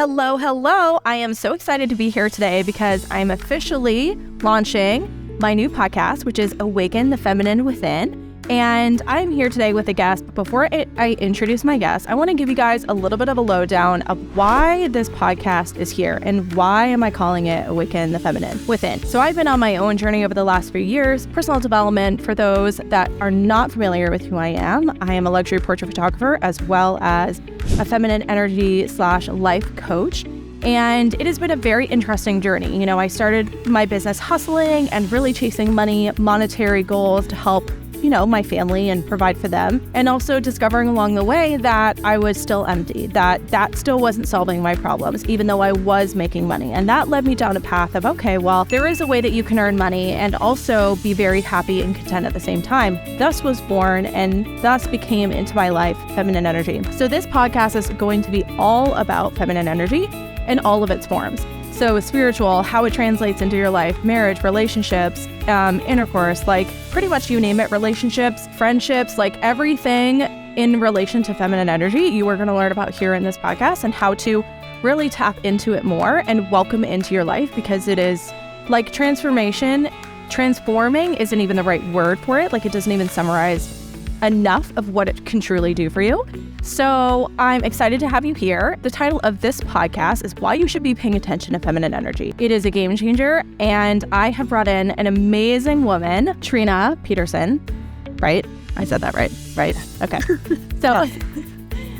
Hello, hello. I am so excited to be here today because I'm officially launching my new podcast, which is Awaken the Feminine Within. And I'm here today with a guest. But before I introduce my guest, I want to give you guys a little bit of a lowdown of why this podcast is here and why am I calling it Awaken the Feminine Within. So I've been on my own journey over the last few years, personal development. For those that are not familiar with who I am a luxury portrait photographer as well as a feminine energy / life coach. And it has been a very interesting journey. You know, I started my business hustling and really chasing money, monetary goals to help my family and provide for them. And also discovering along the way that I was still empty, that still wasn't solving my problems, even though I was making money. And that led me down a path of, okay, well, there is a way that you can earn money and also be very happy and content at the same time. Thus was born and thus became into my life feminine energy. So this podcast is going to be all about feminine energy in all of its forms. So spiritual, how it translates into your life, marriage, relationships, intercourse, like pretty much you name it, relationships, friendships, like everything in relation to feminine energy, you are going to learn about here in this podcast and how to really tap into it more and welcome it into your life, because it is like transforming isn't even the right word for it. Like it doesn't even summarize enough of what it can truly do for you. So I'm excited to have you here. The title of this podcast is Why You Should Be Paying Attention to Feminine Energy. It is a game changer, and I have brought in an amazing woman, Trina Peterson, right? I said that right? Right. Okay.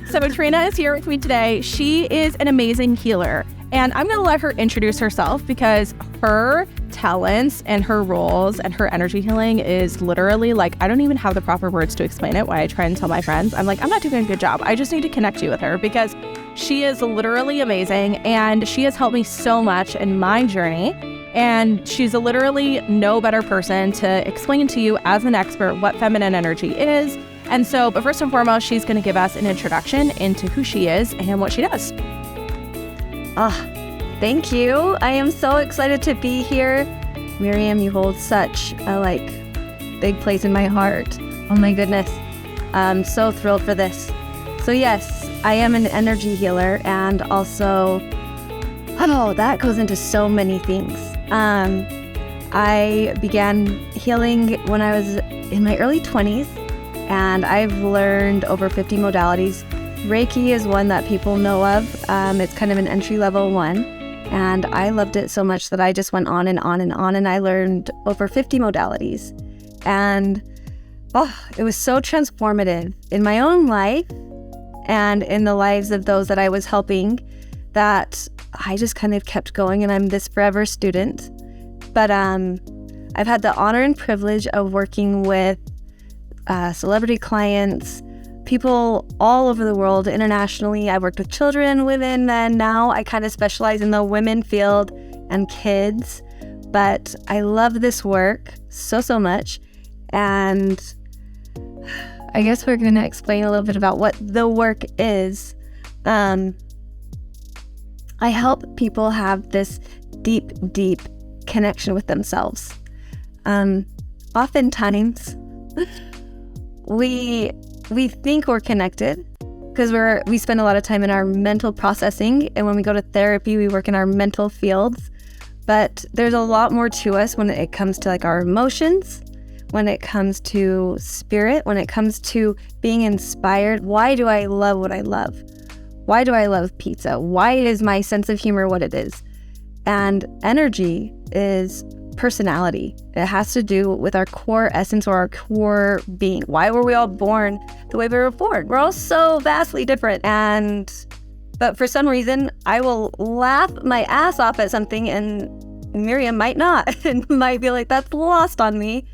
So Trina is here with me today. She is an amazing healer, and I'm going to let her introduce herself because her talents and her roles and her energy healing is literally like, I don't even have the proper words to explain it. Why I try and tell my friends, I'm like, I'm not doing a good job. I just need to connect you with her because she is literally amazing and she has helped me so much in my journey. And she's literally no better person to explain to you as an expert what feminine energy is. And so, but first and foremost, she's going to give us an introduction into who she is and what she does. Thank you. I am so excited to be here. Miriam, you hold such a big place in my heart. Oh my goodness. I'm so thrilled for this. So yes, I am an energy healer, and also, that goes into so many things. I began healing when I was in my early 20s, and I've learned over 50 modalities. Reiki is one that people know of. It's kind of an entry-level one. And I loved it so much that I just went on and on and on, and I learned over 50 modalities. And it was so transformative in my own life and in the lives of those that I was helping that I just kind of kept going, and I'm this forever student. But I've had the honor and privilege of working with celebrity clients, people all over the world, internationally. I worked with children, women, and now I kind of specialize in the women field and kids. But I love this work so much. And I guess we're going to explain a little bit about what the work is. I help people have this deep connection with themselves. Oftentimes, we think we're connected because we spend a lot of time in our mental processing, and when we go to therapy, we work in our mental fields. But there's a lot more to us when it comes to our emotions, when it comes to spirit, when it comes to being inspired. Why do I love what I love? Why do I love pizza? Why is my sense of humor what it is? And energy is personality. It has to do with our core essence or our core being. Why were we all born the way we were born? We're all so vastly different. But for some reason, I will laugh my ass off at something and Miriam might not, and might be like, that's lost on me.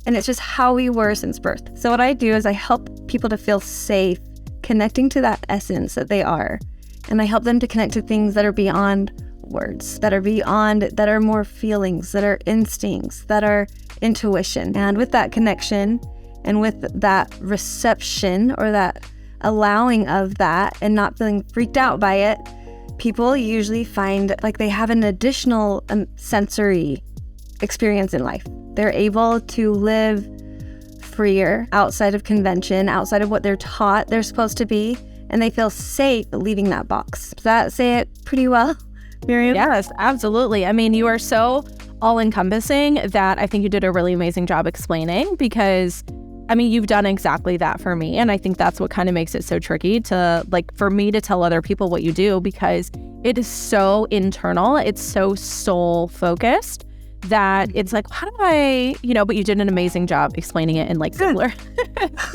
And it's just how we were since birth. So what I do is I help people to feel safe connecting to that essence that they are. And I help them to connect to things that are beyond words, that are more feelings, that are instincts, that are intuition. And with that connection and with that reception or that allowing of that and not feeling freaked out by it, people usually find they have an additional sensory experience in life. They're able to live freer outside of convention, outside of what they're taught they're supposed to be, and they feel safe leaving that box. Does that say it pretty well, Miriam? Yes, absolutely. I mean, you are so all-encompassing that I think you did a really amazing job explaining, because I mean, you've done exactly that for me. And I think that's what kind of makes it so tricky to, like, for me to tell other people what you do, because it is so internal. It's so soul focused that it's like, how do I, but you did an amazing job explaining it in like simpler,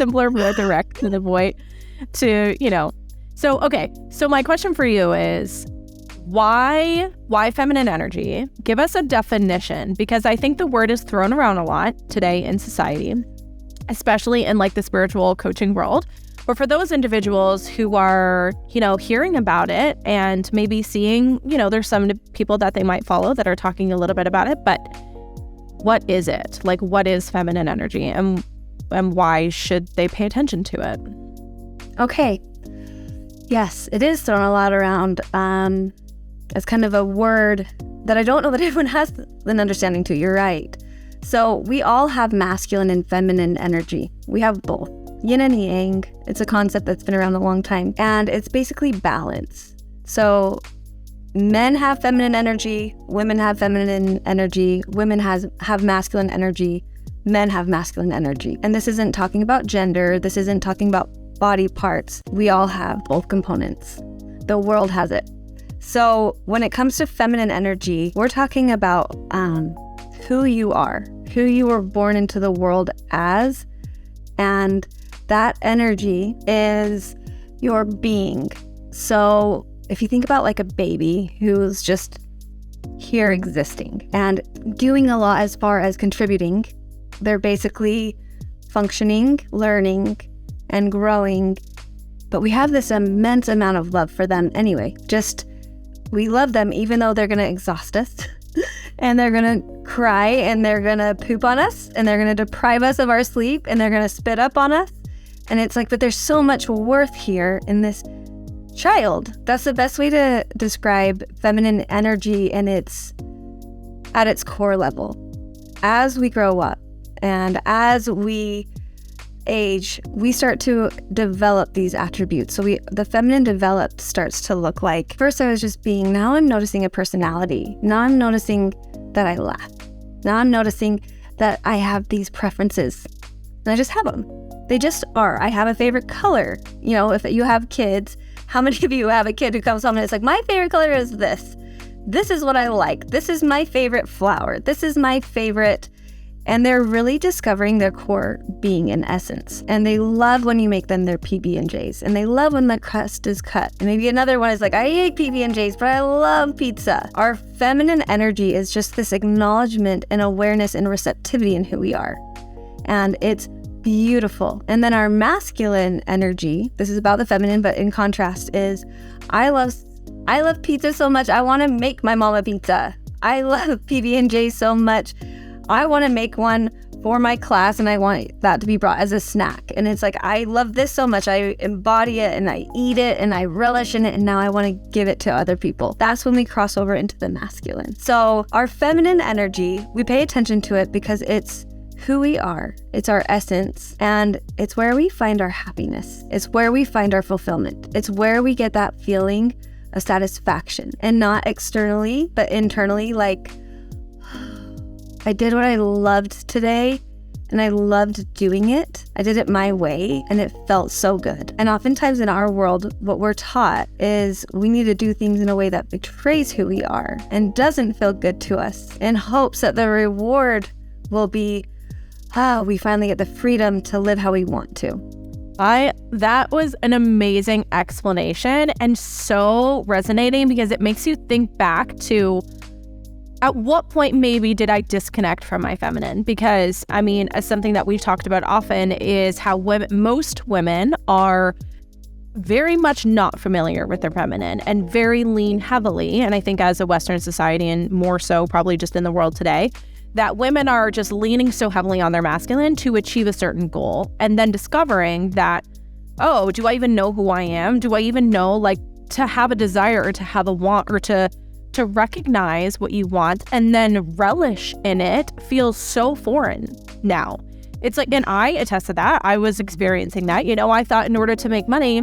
more direct to the point So, okay. So my question for you is, why feminine energy? Give us a definition, because I think the word is thrown around a lot today in society, especially in like the spiritual coaching world. But for those individuals who are, hearing about it and maybe seeing, there's some people that they might follow that are talking a little bit about it, but what is it? Like, what is feminine energy, and why should they pay attention to it? Okay. Yes, it is thrown a lot around as kind of a word that I don't know that everyone has an understanding to. You're right. So we all have masculine and feminine energy. We have both. Yin and yang. It's a concept that's been around a long time. And it's basically balance. So men have feminine energy. Women have feminine energy. Women have masculine energy. Men have masculine energy. And this isn't talking about gender. This isn't talking about body parts. We all have both components. The world has it. So when it comes to feminine energy, we're talking about who you are, who you were born into the world as, and that energy is your being. So if you think about like a baby who's just here existing and doing a lot as far as contributing, they're basically functioning, learning, and growing. But we have this immense amount of love for them anyway. We love them even though they're going to exhaust us and they're going to cry and they're going to poop on us and they're going to deprive us of our sleep and they're going to spit up on us. And it's like, but there's so much worth here in this child. That's the best way to describe feminine energy, and it's at its core level. As we grow up and as we age, we start to develop these attributes. So the feminine developed starts to look like, first I was just being, now I'm noticing a personality. Now I'm noticing that I laugh. Now I'm noticing that I have these preferences. And I just have them. They just are. I have a favorite color. If you have kids, how many of you have a kid who comes home and it's like, my favorite color is this. This is what I like. This is my favorite flower. This is my favorite. And they're really discovering their core being in essence. And they love when you make them their PB&Js. And they love when the crust is cut. And maybe another one is like, I hate PB&Js, but I love pizza. Our feminine energy is just this acknowledgement and awareness and receptivity in who we are. And it's beautiful. And then our masculine energy, this is about the feminine, but in contrast, is I love pizza so much, I want to make my mom a pizza. I love PB&Js so much, I want to make one for my class and I want that to be brought as a snack. And it's like, I love this so much. I embody it and I eat it and I relish in it. And now I want to give it to other people. That's when we cross over into the masculine. So our feminine energy, we pay attention to it because it's who we are. It's our essence. And it's where we find our happiness. It's where we find our fulfillment. It's where we get that feeling of satisfaction, and not externally, but internally, like, I did what I loved today and I loved doing it. I did it my way and it felt so good. And oftentimes in our world, what we're taught is we need to do things in a way that betrays who we are and doesn't feel good to us, in hopes that the reward will be, we finally get the freedom to live how we want to. That was an amazing explanation and so resonating, because it makes you think back to, at what point maybe did I disconnect from my feminine? Because, I mean, as something that we've talked about often is how most women are very much not familiar with their feminine and very lean heavily. And I think as a Western society, and more so probably just in the world today, that women are just leaning so heavily on their masculine to achieve a certain goal, and then discovering that, oh, do I even know who I am? Do I even know, like, to have a desire or to have a want or to recognize what you want and then relish in it feels so foreign now. It's like, and I attest to that. I was experiencing that. I thought in order to make money,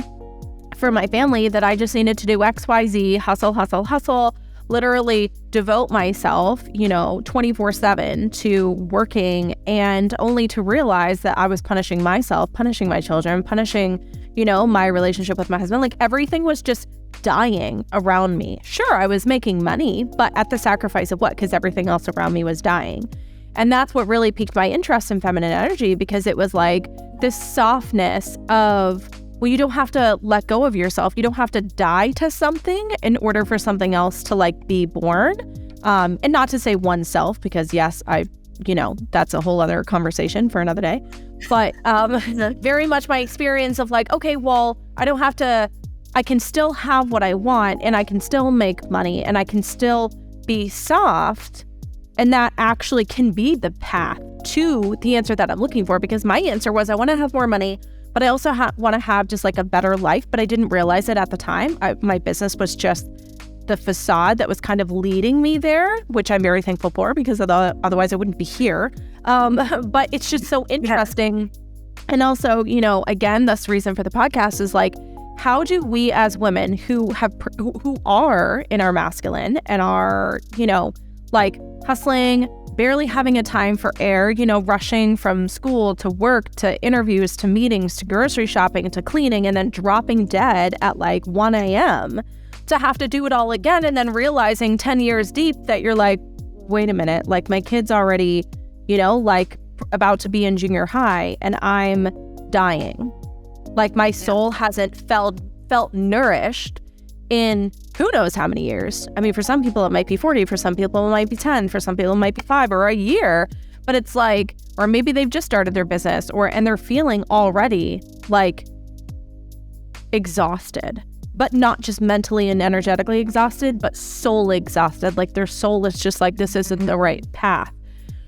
for my family that I just needed to do XYZ, hustle, literally devote myself, 24/7 to working, and only to realize that I was punishing myself, punishing my children, punishing, my relationship with my husband. Like everything was just dying around me. Sure, I was making money, but at the sacrifice of what? Because everything else around me was dying. And that's what really piqued my interest in feminine energy, because it was like this softness of, well, you don't have to let go of yourself. You don't have to die to something in order for something else to like be born. And not to say oneself, because yes, that's a whole other conversation for another day. But very much my experience of like, okay, well, I can still have what I want, and I can still make money, and I can still be soft. And that actually can be the path to the answer that I'm looking for, because my answer was I want to have more money, but I also want to have just like a better life. But I didn't realize it at the time. My business was just the facade that was kind of leading me there, which I'm very thankful for, because otherwise I wouldn't be here. But it's just so interesting. And also, again, that's the reason for the podcast is like, how do we as women who are in our masculine and are, like hustling, barely having a time for air, rushing from school to work to interviews to meetings to grocery shopping to cleaning, and then dropping dead at like 1 a.m. to have to do it all again, and then realizing 10 years deep that you're like, wait a minute, like my kid's already, like about to be in junior high and I'm dying. Like my soul hasn't felt nourished in who knows how many years. I mean, for some people it might be 40, for some people it might be 10, for some people it might be 5 or a year. But it's like, or maybe they've just started their business, and they're feeling already like exhausted, but not just mentally and energetically exhausted, but soul exhausted. Like their soul is just like, this isn't the right path.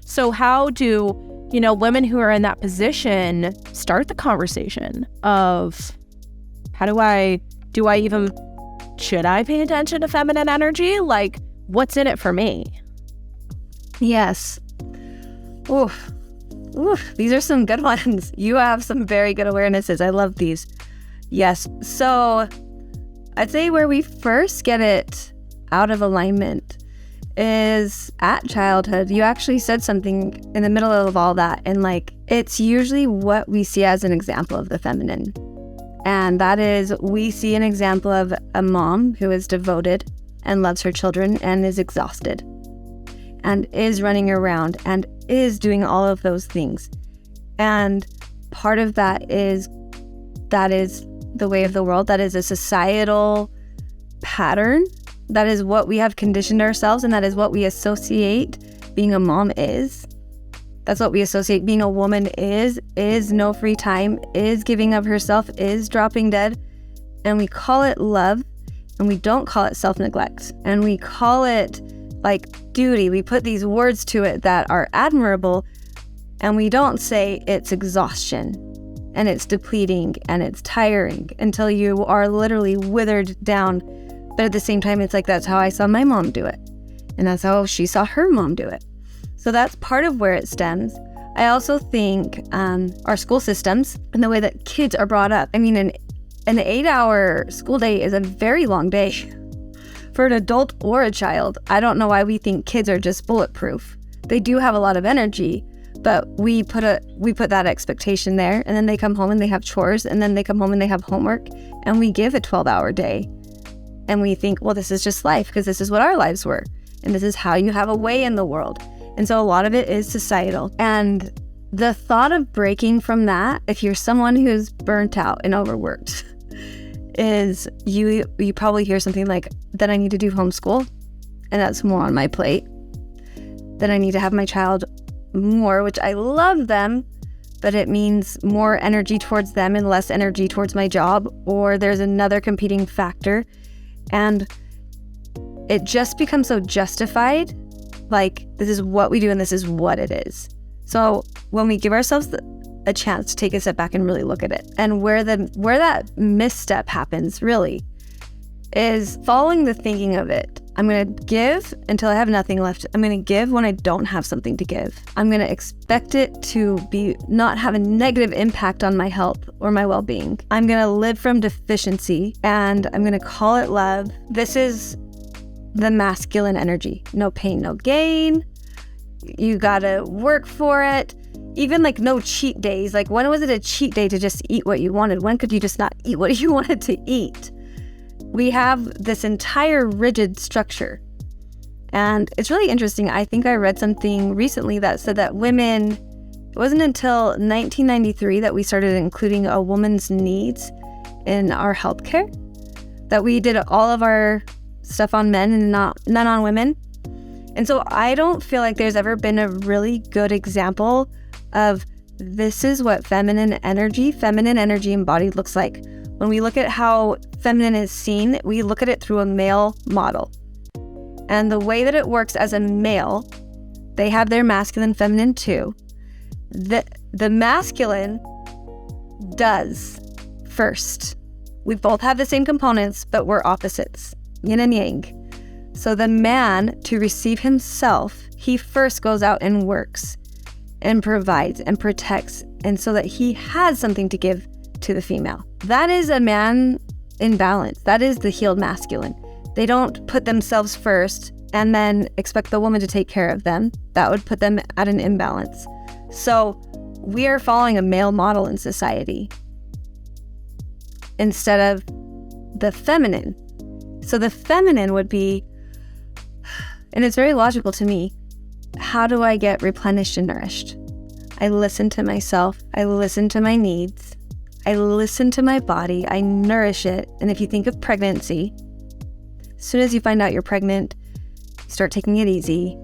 So how do, women who are in that position start the conversation of should I pay attention to feminine energy? Like, what's in it for me? Yes. Oof. These are some good ones. You have some very good awarenesses. I love these. Yes. So I'd say where we first get it out of alignment is at childhood. You actually said something in the middle of all that. And like, it's usually what we see as an example of the feminine. And that is, we see an example of a mom who is devoted and loves her children and is exhausted and is running around and is doing all of those things. And part of that is the way of the world. That is a societal pattern. That is what we have conditioned ourselves, and that is what we associate being a mom is. That's what we associate being a woman is no free time, is giving of herself, is dropping dead. And we call it love, and we don't call it self-neglect. And we call it like duty. We put these words to it that are admirable, and we don't say it's exhaustion, and it's depleting, and it's tiring until you are literally withered down. But at the same time, it's like, that's how I saw my mom do it. And that's how she saw her mom do it. So that's part of where it stems. I also think our school systems and the way that kids are brought up. I mean, an 8-hour school day is a very long day for an adult or a child. I don't know why we think kids are just bulletproof. They do have a lot of energy, but we put that expectation there, and then they come home and they have chores, and then they come home and they have homework, and we give a 12-hour day. And we think, well, this is just life, because this is what our lives were, and this is how you have a way in the world. And so a lot of it is societal. And the thought of breaking from that, if you're someone who's burnt out and overworked, is you probably hear something like, that I need to do homeschool, and that's more on my plate. That I need to have my child more, which I love them, but it means more energy towards them and less energy towards my job, or there's another competing factor. And it just becomes so justified. Like, this is what we do and this is what it is. So when we give ourselves a chance to take a step back and really look at it, and where that misstep happens really is following the thinking of it I'm going to give until I have nothing left. I'm going to give when I don't have something to give. I'm going to expect it to not have a negative impact on my health or my well-being. I'm going to live from deficiency and I'm going to call it love. This is the masculine energy. No pain, no gain. You got to work for it. Even like no cheat days. Like when was it a cheat day to just eat what you wanted? When could you just not eat what you wanted to eat? We have this entire rigid structure. And it's really interesting. I think I read something recently that said that women, it wasn't until 1993 that we started including a woman's needs in our healthcare, that we did all of our stuff on men and none on women. And so I don't feel like there's ever been a really good example of this is what feminine energy embodied looks like. When we look at how feminine is seen, we look at it through a male model. And the way that it works as a male, they have their masculine, feminine too. The masculine does first. We both have the same components, but we're opposites, yin and yang. So the man, to receive himself, he first goes out and works and provides and protects, and so that he has something to give to the female. That is a man in balance. That is the healed masculine. They don't put themselves first and then expect the woman to take care of them. That would put them at an imbalance. So we are following a male model in society instead of the feminine. So the feminine would be, and it's very logical to me, how do I get replenished and nourished? I listen to myself. I listen to my needs. I listen to my body, I nourish it. And if you think of pregnancy, as soon as you find out you're pregnant, you start taking it easy.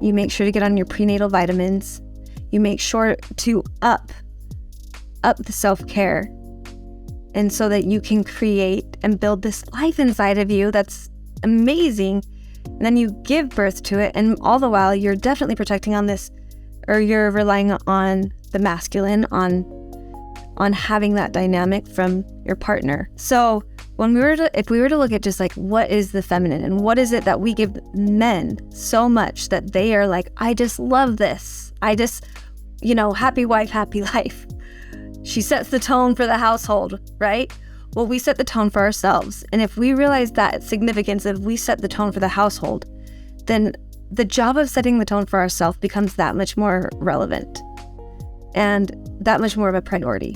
You make sure to get on your prenatal vitamins. You make sure to up the self-care. And so that you can create and build this life inside of you that's amazing. And then you give birth to it. And all the while, you're definitely protecting on this, or you're relying on the masculine, on having that dynamic from your partner. So if we were to look at just like, what is the feminine and what is it that we give men so much that they are like, I just love this. I just, happy wife, happy life. She sets the tone for the household, right? Well, we set the tone for ourselves. And if we realize that significance of we set the tone for the household, then the job of setting the tone for ourselves becomes that much more relevant and that much more of a priority.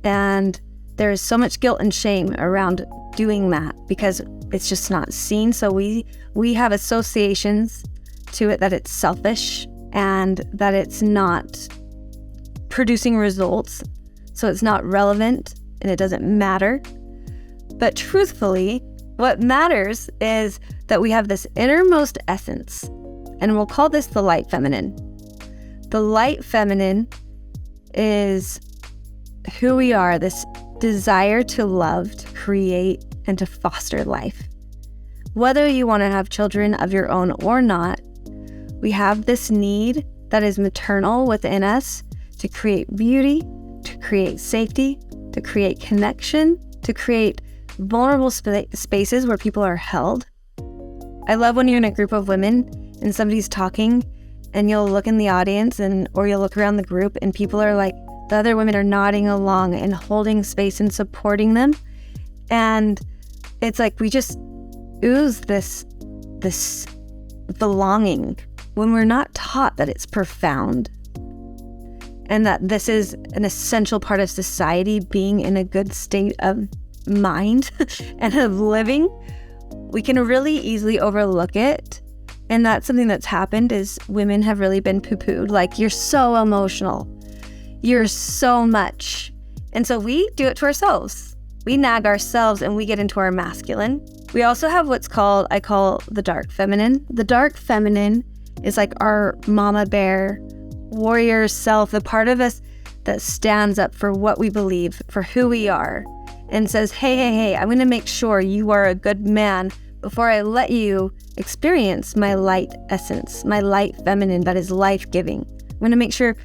And there is so much guilt and shame around doing that because it's just not seen. So we have associations to it that it's selfish and that it's not producing results. So it's not relevant and it doesn't matter. But truthfully, what matters is that we have this innermost essence, and we'll call this the light feminine. The light feminine is who we are, this desire to love, to create, and to foster life. Whether you want to have children of your own or not, we have this need that is maternal within us to create beauty, to create safety, to create connection, to create vulnerable spaces where people are held. I love when you're in a group of women and somebody's talking and you'll look in the audience or you'll look around the group and people are like, the other women are nodding along and holding space and supporting them. And it's like we just ooze this belonging when we're not taught that it's profound and that this is an essential part of society, being in a good state of mind and of living. We can really easily overlook it. And that's something that's happened is women have really been poo-pooed. Like, you're so emotional. You're so much. And so we do it to ourselves. We nag ourselves and we get into our masculine. We also have I call the dark feminine. The dark feminine is like our mama bear, warrior self, the part of us that stands up for what we believe, for who we are, and says, hey, I'm going to make sure you are a good man before I let you experience my light essence, my light feminine that is life-giving. I'm going to make sure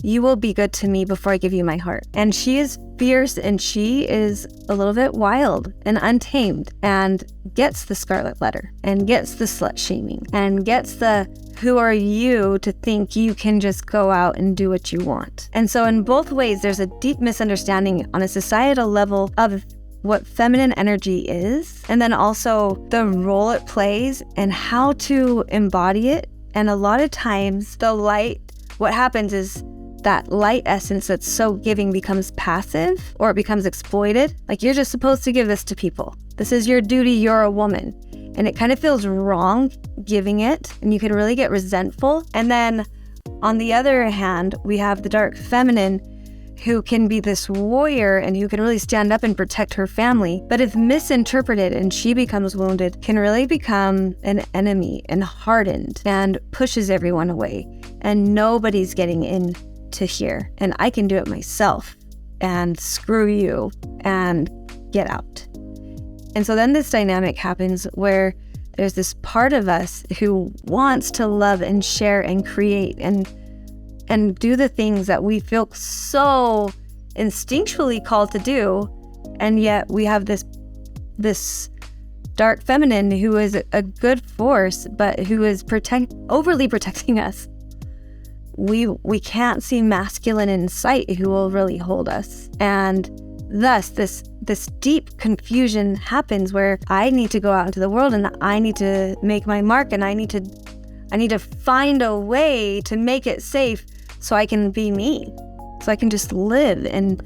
you will be good to me before I give you my heart. And she is fierce, and she is a little bit wild and untamed, and gets the scarlet letter, and gets the slut shaming, and gets the who are you to think you can just go out and do what you want. And so in both ways, there's a deep misunderstanding on a societal level of what feminine energy is, and then also the role it plays and how to embody it. And a lot of times the light, what happens is that light essence that's so giving becomes passive, or it becomes exploited. Like, you're just supposed to give this to people. This is your duty. You're a woman. And it kind of feels wrong giving it, and you can really get resentful. And then on the other hand, we have the dark feminine, who can be this warrior and who can really stand up and protect her family. But if misinterpreted and she becomes wounded, can really become an enemy and hardened and pushes everyone away. And nobody's getting in to here. And I can do it myself, and screw you and get out. And so then this dynamic happens where there's this part of us who wants to love and share and create and do the things that we feel so instinctually called to do. And yet we have this dark feminine who is a good force, but who is overly protecting us. We can't see masculine in sight who will really hold us. And thus this deep confusion happens where I need to go out into the world, and I need to make my mark, and I need to find a way to make it safe so I can be me, so I can just live and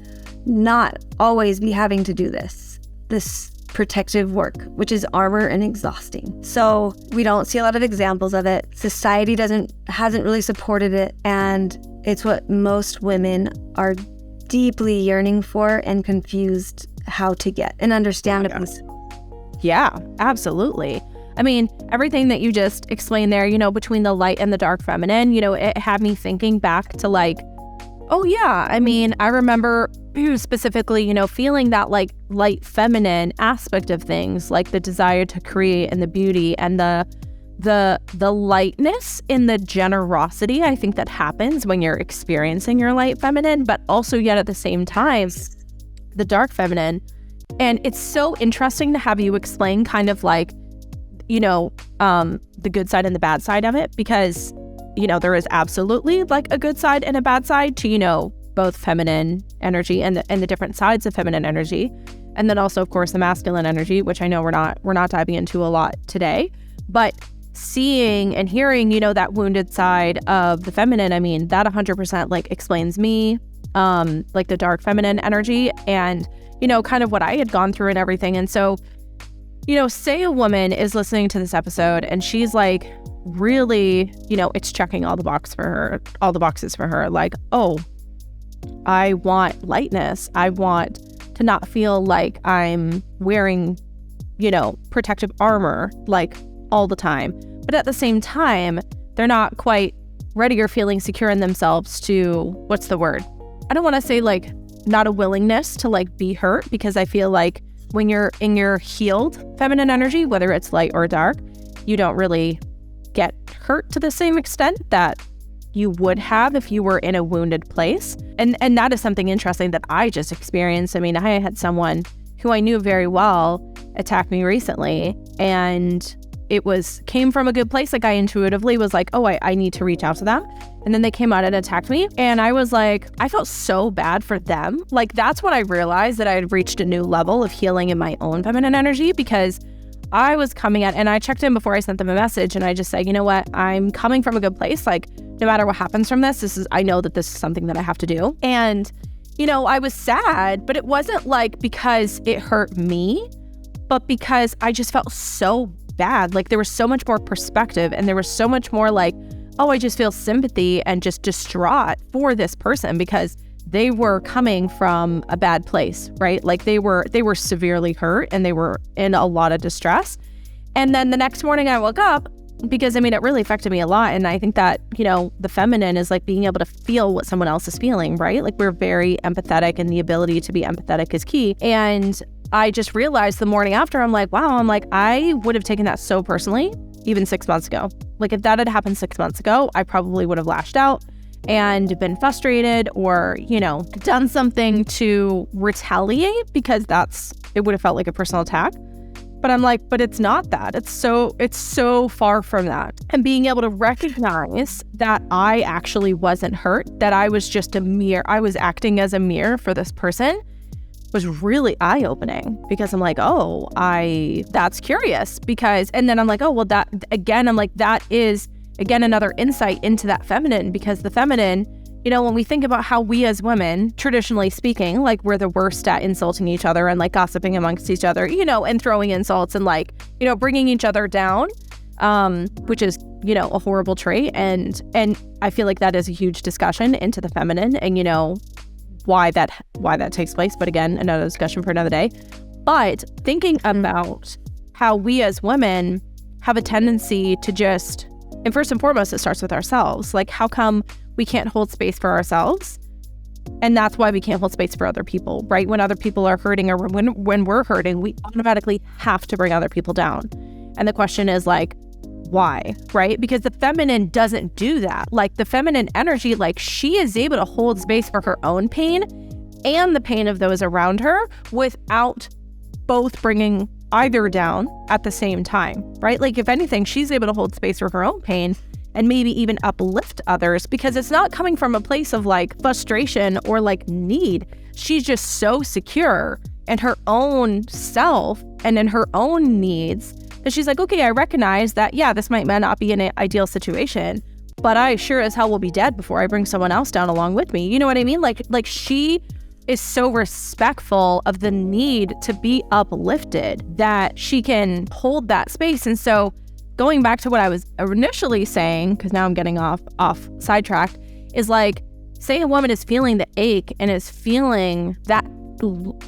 not always be having to do this protective work, which is armor and exhausting. So we don't see a lot of examples of it. Society hasn't really supported it, and it's what most women are deeply yearning for and confused how to get, and understandably. Yeah, absolutely. I mean, everything that you just explained there, between the light and the dark feminine, it had me thinking back to like, oh yeah, I mean, I remember specifically, feeling that like light feminine aspect of things, like the desire to create and the beauty and the lightness in the generosity, I think that happens when you're experiencing your light feminine, but also yet at the same time, the dark feminine. And it's so interesting to have you explain kind of like, the good side and the bad side of it, because, there is absolutely like a good side and a bad side to, both feminine energy and the different sides of feminine energy. And then also, of course, the masculine energy, which I know we're not diving into a lot today, but seeing and hearing, that wounded side of the feminine, I mean, that 100% like explains me, like the dark feminine energy and, kind of what I had gone through and everything. And so, say a woman is listening to this episode and she's like, really, it's checking all the boxes for her. Like, oh, I want lightness. I want to not feel like I'm wearing, protective armor like all the time. But at the same time, they're not quite ready or feeling secure in themselves to, what's the word? I don't want to say like not a willingness to like be hurt, because I feel like when you're in your healed feminine energy, whether it's light or dark, you don't really get hurt to the same extent that you would have if you were in a wounded place. And that is something interesting that I just experienced. I mean, I had someone who I knew very well attack me recently, and it came from a good place. Like I intuitively was like, oh, I need to reach out to them. And then they came out and attacked me. And I was like, I felt so bad for them. Like that's when I realized that I had reached a new level of healing in my own feminine energy, because I was coming at, and I checked in before I sent them a message, and I just said, you know what, I'm coming from a good place. Like no matter what happens from this, I know that this is something that I have to do. And, I was sad, but it wasn't like because it hurt me, but because I just felt so bad. Like there was so much more perspective, and there was so much more like, oh, I just feel sympathy and just distraught for this person, because they were coming from a bad place, right? Like they were severely hurt, and they were in a lot of distress. And then the next morning I woke up, because it really affected me a lot. And I think that, the feminine is like being able to feel what someone else is feeling, right? Like we're very empathetic, and the ability to be empathetic is key. And I just realized the morning after, I'm like, I would have taken that so personally even 6 months ago. Like if that had happened 6 months ago, I probably would have lashed out and been frustrated or, done something to retaliate because it would have felt like a personal attack. But I'm like, but it's not that. It's so far from that. And being able to recognize that I actually wasn't hurt, that I was just I was acting as a mirror for this person, was really eye-opening, because I'm like, that's curious, and then I'm like, that is, again, another insight into that feminine, because the feminine, when we think about how we as women, traditionally speaking, like we're the worst at insulting each other and like gossiping amongst each other, and throwing insults and like, bringing each other down, which is, a horrible trait. And I feel like that is a huge discussion into the feminine and, why that takes place. But again, another discussion for another day. But thinking about how we as women have a tendency to just, and first and foremost, it starts with ourselves. Like, how come we can't hold space for ourselves? And that's why we can't hold space for other people, right? When other people are hurting, or when we're hurting, we automatically have to bring other people down. And the question is like, why, right? Because the feminine doesn't do that. Like, the feminine energy, like, she is able to hold space for her own pain and the pain of those around her without both bringing either down at the same time, right? Like, if anything, she's able to hold space for her own pain and maybe even uplift others, because it's not coming from a place of like frustration or like need. She's just so secure in her own self and in her own needs that she's like, okay, I recognize that, yeah, this might not be an ideal situation, but I sure as hell will be dead before I bring someone else down along with me. You know what I mean? Like she is so respectful of the need to be uplifted that she can hold that space. And so going back to what I was initially saying, because now I'm getting off sidetracked, is like, say a woman is feeling the ache and is feeling that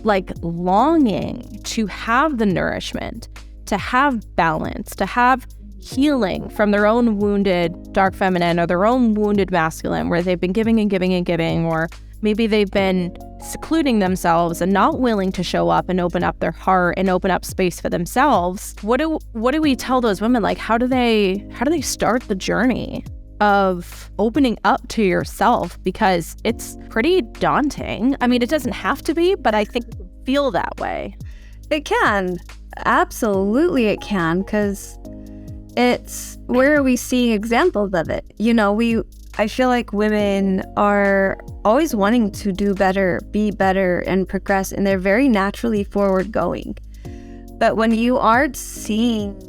like longing to have the nourishment, to have balance, to have healing from their own wounded dark feminine or their own wounded masculine, where they've been giving and giving and giving, or maybe they've been secluding themselves and not willing to show up and open up their heart and open up space for themselves. What do we tell those women? Like, how do they start the journey of opening up to yourself? Because it's pretty daunting. I mean, it doesn't have to be, but I think it can feel that way. It can. Absolutely it can, because it's, where are we seeing examples of it? I feel like women are always wanting to do better, be better, and progress, and they're very naturally forward going. But when you are seeing,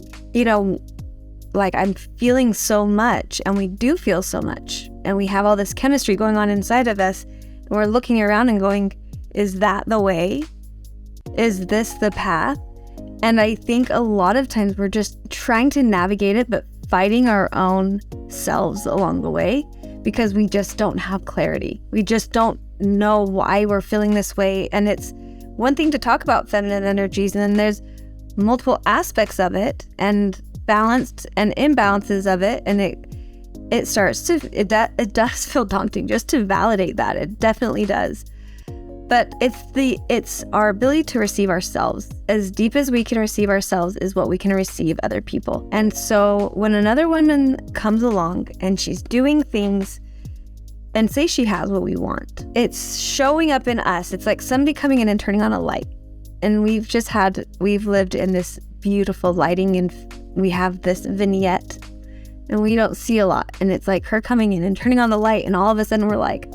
like, I'm feeling so much, and we do feel so much, and we have all this chemistry going on inside of us, and we're looking around and going, is that the way? Is this the path? And I think a lot of times we're just trying to navigate it, but fighting our own selves along the way, because we just don't have clarity. We just don't know why we're feeling this way. And it's one thing to talk about feminine energies, and then there's multiple aspects of it and balanced and imbalances of it. And it does feel daunting just to validate that. It definitely does. But it's our ability to receive ourselves. As deep as we can receive ourselves is what we can receive other people. And so when another woman comes along and she's doing things, and say she has what we want, it's showing up in us. It's like somebody coming in and turning on a light. And we've lived in this beautiful lighting, and we have this vignette, and we don't see a lot. And it's like her coming in and turning on the light, and all of a sudden we're like,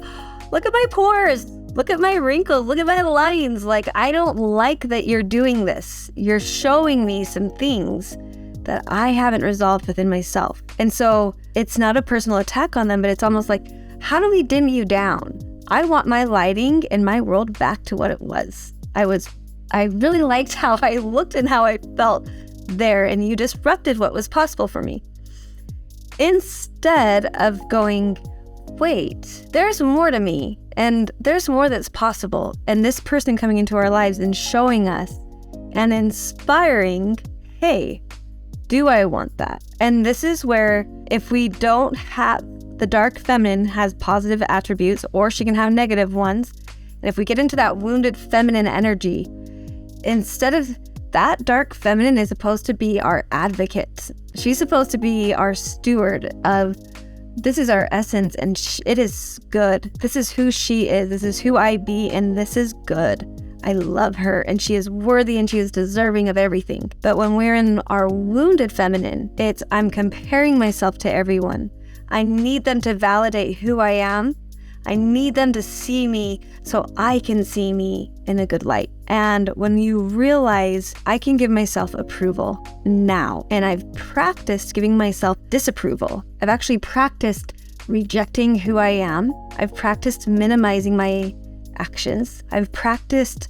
look at my pores. Look at my wrinkles, look at my lines. Like, I don't like that you're doing this. You're showing me some things that I haven't resolved within myself. And so it's not a personal attack on them, but it's almost like, how do we dim you down? I want my lighting and my world back to what it was. I really liked how I looked and how I felt there, and you disrupted what was possible for me. Instead of going, wait, there's more to me. And there's more that's possible. And this person coming into our lives and showing us and inspiring, hey, do I want that? And this is where, if we don't have, the dark feminine has positive attributes, or she can have negative ones. And if we get into that wounded feminine energy, instead of that, dark feminine is supposed to be our advocate. She's supposed to be our steward of this is our essence, and it is good. This is who she is. This is who I be, and this is good. I love her, and she is worthy, and she is deserving of everything. But when we're in our wounded feminine, it's I'm comparing myself to everyone. I need them to validate who I am. I need them to see me so I can see me in a good light. And when you realize I can give myself approval now, and I've practiced giving myself disapproval. I've actually practiced rejecting who I am. I've practiced minimizing my actions. I've practiced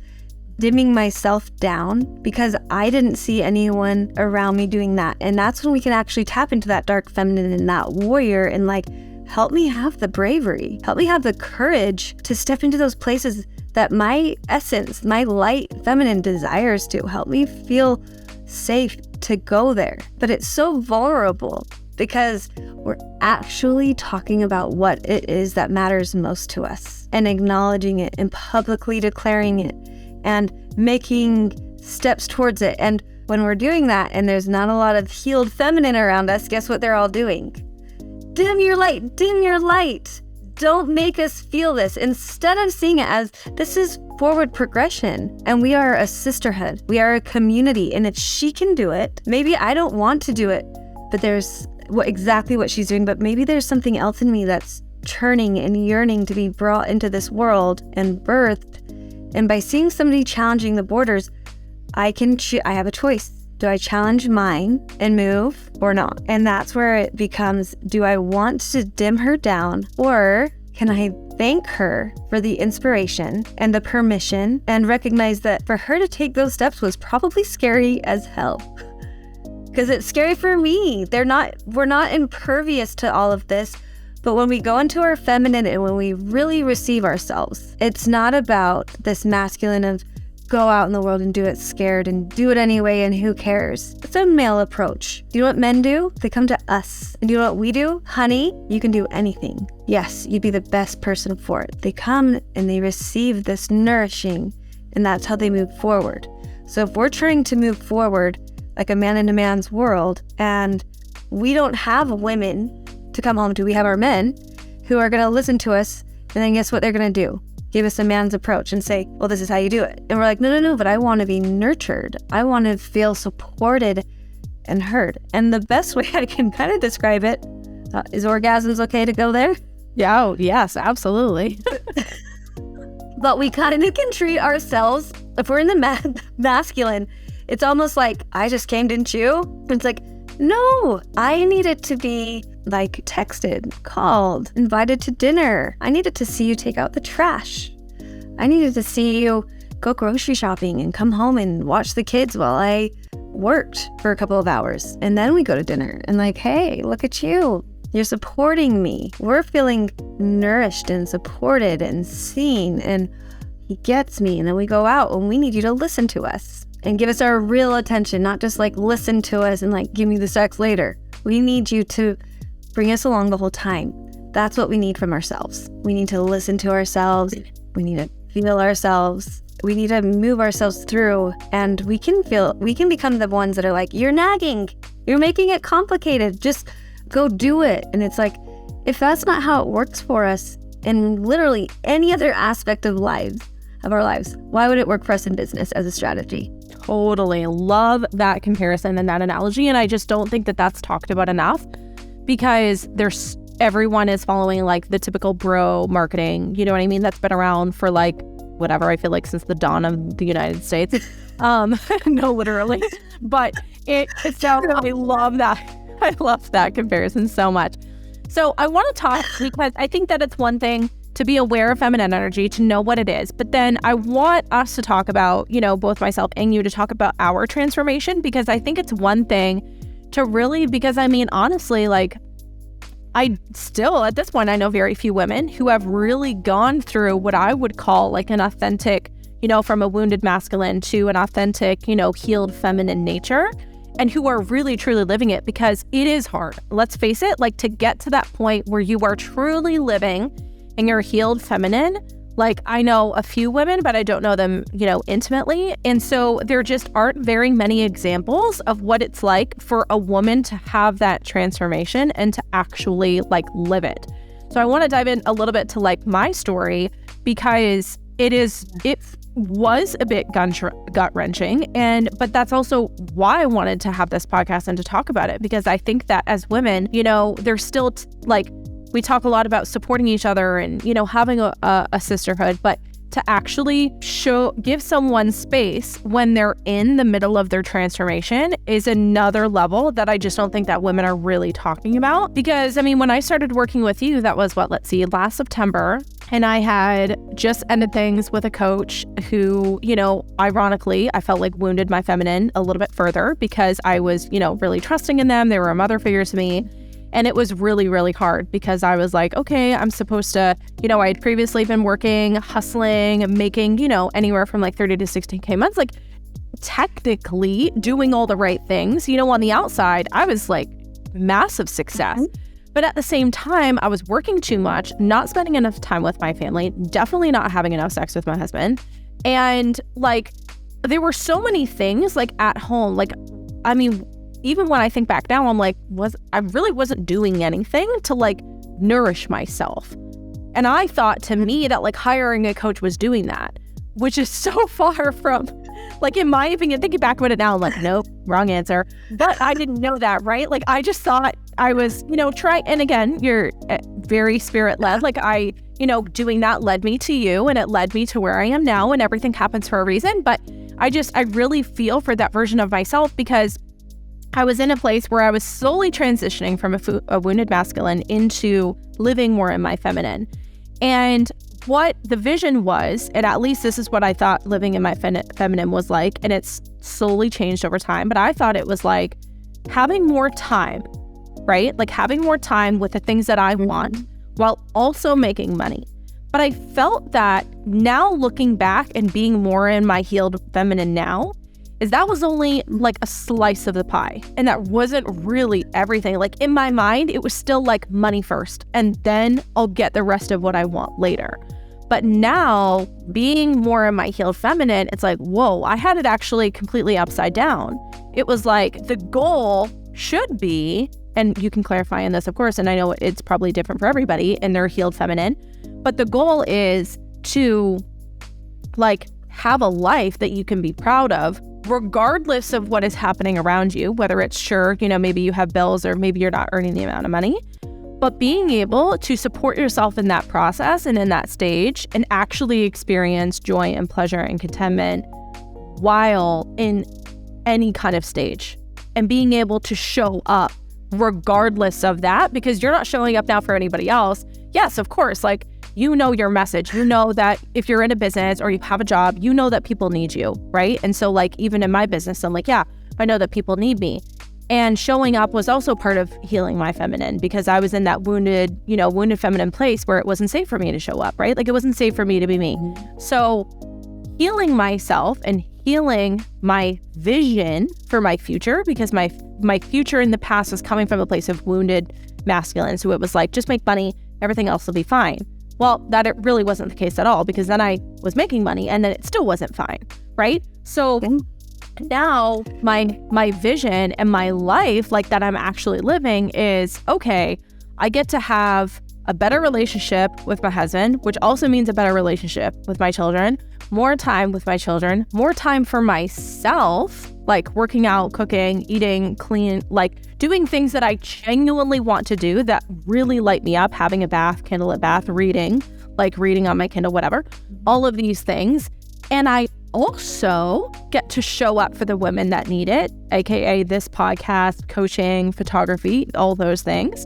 dimming myself down because I didn't see anyone around me doing that. And that's when we can actually tap into that dark feminine and that warrior and like, help me have the bravery, help me have the courage to step into those places that my essence, my light feminine desires to. Help me feel safe to go there. But it's so vulnerable because we're actually talking about what it is that matters most to us and acknowledging it and publicly declaring it and making steps towards it. And when we're doing that and there's not a lot of healed feminine around us, guess what they're all doing? Dim your light, dim your light. Don't make us feel this. Instead of seeing it as this is forward progression and we are a sisterhood, we are a community. And if she can do it, maybe I don't want to do it, but there's exactly what she's doing, but maybe there's something else in me that's churning and yearning to be brought into this world and birthed. And by seeing somebody challenging the borders, I have a choice. Do I challenge mine and move or not? And that's where it becomes, do I want to dim her down, or can I thank her for the inspiration and the permission and recognize that for her to take those steps was probably scary as hell? Because it's scary for me. We're not impervious to all of this. But when we go into our feminine and when we really receive ourselves, it's not about this masculine of go out in the world and do it scared and do it anyway and who cares. It's a male approach. Do you know what men do? They come to us. And do you know what we do? Honey, you can do anything. Yes, you'd be the best person for it. They come and they receive this nourishing, and that's how they move forward. So if we're trying to move forward like a man in a man's world, and we don't have women to come home to, we have our men who are going to listen to us, and then guess what they're going to do? Give us a man's approach and say, well, this is how you do it. And we're like, no, but I want to be nurtured. I want to feel supported and heard. And the best way I can kind of describe it, is orgasms okay to go there? Yeah, oh, yes, absolutely. But we kind of can treat ourselves, if we're in the masculine, it's almost like, I just came, didn't you? It's like, no, I needed to be like texted, called, invited to dinner. I needed to see you take out the trash. I needed to see you go grocery shopping and come home and watch the kids while I worked for a couple of hours. And then we go to dinner and like, hey, look at you. You're supporting me. We're feeling nourished and supported and seen, and he gets me. And then we go out and we need you to listen to us and give us our real attention, not just like listen to us and like give me the sex later. We need you to bring us along the whole time. That's what we need from ourselves. We need to listen to ourselves. We need to feel ourselves. We need to move ourselves through, and we can become the ones that are like, you're nagging. You're making it complicated. Just go do it. And it's like, if that's not how it works for us in literally any other aspect of our lives, why would it work for us in business as a strategy? Totally love that comparison and that analogy. And I just don't think that that's talked about enough, because everyone is following like the typical bro marketing, you know what I mean? That's been around for like, whatever, I feel like since the dawn of the United States. No, literally. But it's I love that. I love that comparison so much. So I want to talk, because I think that it's one thing to be aware of feminine energy, to know what it is. But then I want us to talk about, both myself and you, to talk about our transformation, because I think it's one thing to really, because I mean, honestly, like I still, at this point, I know very few women who have really gone through what I would call like an authentic, from a wounded masculine to an authentic, healed feminine nature, and who are really, truly living it, because it is hard. Let's face it, like to get to that point where you are truly living in your healed feminine, Like, I know a few women, but I don't know them, intimately. And so there just aren't very many examples of what it's like for a woman to have that transformation and to actually like live it. So I want to dive in a little bit to like my story, because it was a bit gut-wrenching, but that's also why I wanted to have this podcast and to talk about it, because I think that as women, there's still we talk a lot about supporting each other and, having a sisterhood, but to actually give someone space when they're in the middle of their transformation is another level that I just don't think that women are really talking about. Because, when I started working with you, that was last September. And I had just ended things with a coach who, ironically, I felt like wounded my feminine a little bit further because I was, really trusting in them. They were a mother figure to me. And it was really, really hard because I was like, okay, I'm supposed to, I had previously been working, hustling, making, anywhere from like 30 to 16K months, like technically doing all the right things. On the outside, I was like massive success. But at the same time, I was working too much, not spending enough time with my family, definitely not having enough sex with my husband. And like, there were so many things like at home, even when I think back now, I'm like, I really wasn't doing anything to like nourish myself. And I thought to me that like hiring a coach was doing that, which is so far from, like, in my opinion, thinking back about it now, I'm like, nope, wrong answer. But I didn't know that, right? Like, I just thought I was, and again, you're very spirit led. Like doing that led me to you, and it led me to where I am now, and everything happens for a reason. But I really feel for that version of myself, because I was in a place where I was slowly transitioning from a wounded masculine into living more in my feminine. And what the vision was, and at least this is what I thought living in my feminine was like, and it's slowly changed over time, but I thought it was like having more time, right? Like having more time with the things that I want while also making money. But I felt that now, looking back and being more in my healed feminine now, is that was only like a slice of the pie. And that wasn't really everything. Like in my mind, it was still like money first, and then I'll get the rest of what I want later. But now, being more in my healed feminine, it's like, whoa, I had it actually completely upside down. It was like the goal should be, and you can clarify in this, of course, and I know it's probably different for everybody in their healed feminine, but the goal is to like have a life that you can be proud of, regardless of what is happening around you, whether it's maybe you have bills or maybe you're not earning the amount of money, but being able to support yourself in that process and in that stage and actually experience joy and pleasure and contentment while in any kind of stage, and being able to show up regardless of that, because you're not showing up now for anybody else. Yes, of course, like, your message, that if you're in a business or you have a job, that people need you, right? And so like, even in my business, I'm like, yeah, I know that people need me. And showing up was also part of healing my feminine, because I was in that wounded feminine place where it wasn't safe for me to show up, right? Like, it wasn't safe for me to be me. So healing myself and healing my vision for my future, because my future in the past was coming from a place of wounded masculine. So it was like, just make money, everything else will be fine. Well, that it really wasn't the case at all, because then I was making money and then it still wasn't fine, right? So now my vision and my life, like, that I'm actually living is, okay, I get to have a better relationship with my husband, which also means a better relationship with my children, more time with my children, more time for myself, like working out, cooking, eating, clean, like doing things that I genuinely want to do that really light me up, having a bath, candlelit bath, reading on my Kindle, whatever, all of these things. And I also get to show up for the women that need it, aka this podcast, coaching, photography, all those things.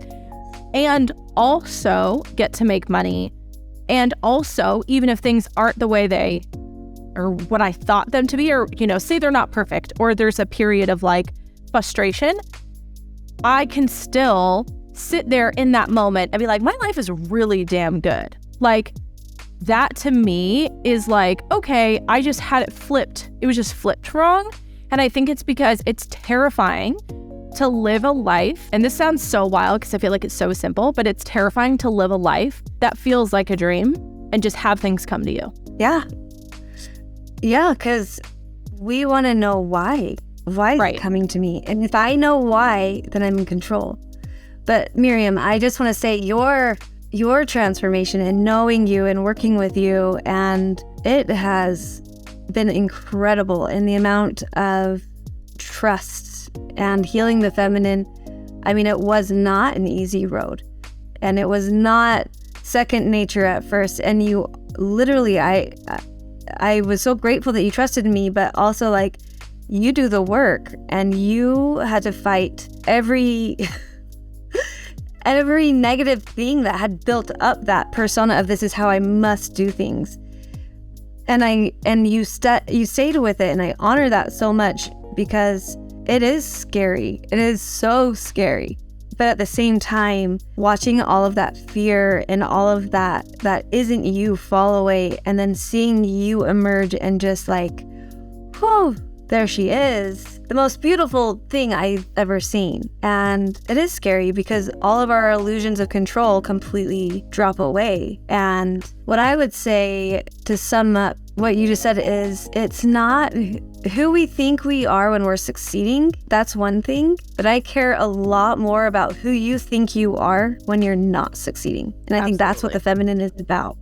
And also get to make money. And also, even if things aren't the way they or what I thought them to be, or, say they're not perfect, or there's a period of like frustration, I can still sit there in that moment and be like, my life is really damn good. Like, that to me is like, okay, I just had it flipped. It was just flipped wrong. And I think it's because it's terrifying to live a life, and this sounds so wild because I feel like it's so simple, but it's terrifying to live a life that feels like a dream and just have things come to you? Yeah. Yeah, because we want to know why. Why is it coming to me? And if I know why, then I'm in control. But Miriam, I just want to say your transformation and knowing you and working with you, and it has been incredible in the amount of trust and healing the feminine. I mean, it was not an easy road, and it was not second nature at first. And you literally, I was so grateful that you trusted me, but also like you do the work, and you had to fight every negative thing that had built up that persona of this is how I must do things. And you stayed with it, and I honor that so much, because it is scary. It is so scary. But at the same time, watching all of that fear and all of that isn't you fall away, and then seeing you emerge and just like, whew, there she is. The most beautiful thing I've ever seen. And it is scary because all of our illusions of control completely drop away. And what I would say to sum up what you just said is, it's not who we think we are when we're succeeding. That's one thing. But I care a lot more about who you think you are when you're not succeeding. And I think that's what the feminine is about.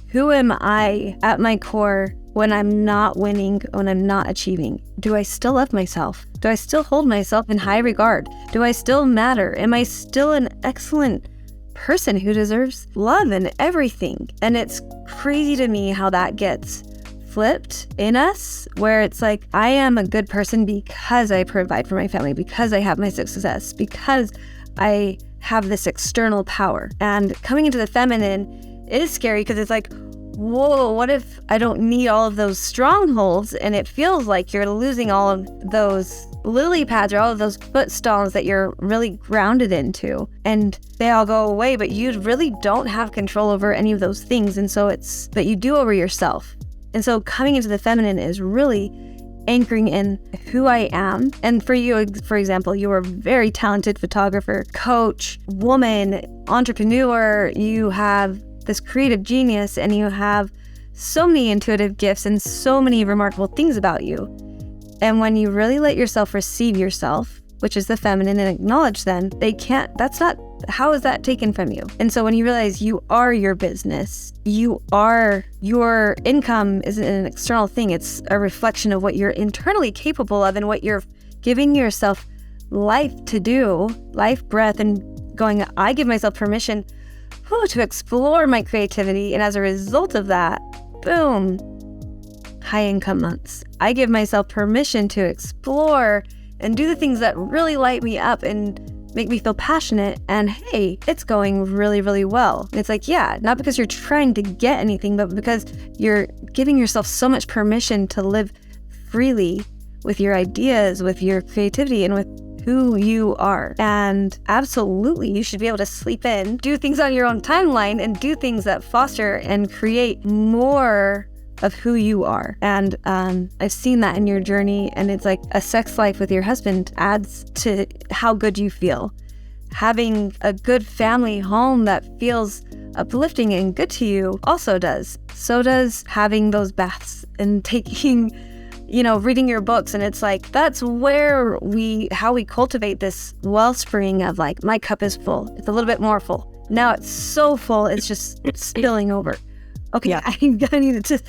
Who am I at my core when I'm not winning, when I'm not achieving? Do I still love myself? Do I still hold myself in high regard? Do I still matter? Am I still an excellent person who deserves love and everything? And it's crazy to me how that gets flipped in us, where it's like, I am a good person because I provide for my family, because I have my success, because I have this external power. And coming into the feminine, it is scary because it's like, whoa, what if I don't need all of those strongholds? And it feels like you're losing all of those lily pads or all of those footstones that you're really grounded into. And they all go away, but you really don't have control over any of those things. And so but you do over yourself. And so coming into the feminine is really anchoring in who I am. And for you, for example, you are a very talented photographer, coach, woman, entrepreneur. You have this creative genius, and you have so many intuitive gifts and so many remarkable things about you. And when you really let yourself receive yourself, which is the feminine, and acknowledge then, how is that taken from you? And so when you realize you are your business, your income isn't an external thing, it's a reflection of what you're internally capable of and what you're giving yourself life to do, life, breath, and going, I give myself permission to explore my creativity. And as a result of that, boom, high income months. I give myself permission to explore and do the things that really light me up and make me feel passionate. And hey, it's going really, really well. And it's like, yeah, not because you're trying to get anything, but because you're giving yourself so much permission to live freely with your ideas, with your creativity, and with who you are. And absolutely, you should be able to sleep in, do things on your own timeline, and do things that foster and create more of who you are. And I've seen that in your journey, and it's like a sex life with your husband adds to how good you feel. Having a good family home that feels uplifting and good to you also does. So does having those baths and taking, reading your books. And it's like, that's where how we cultivate this wellspring of like, my cup is full. It's a little bit more full. Now it's so full, it's just spilling over. Okay, yeah. I'm gonna need it to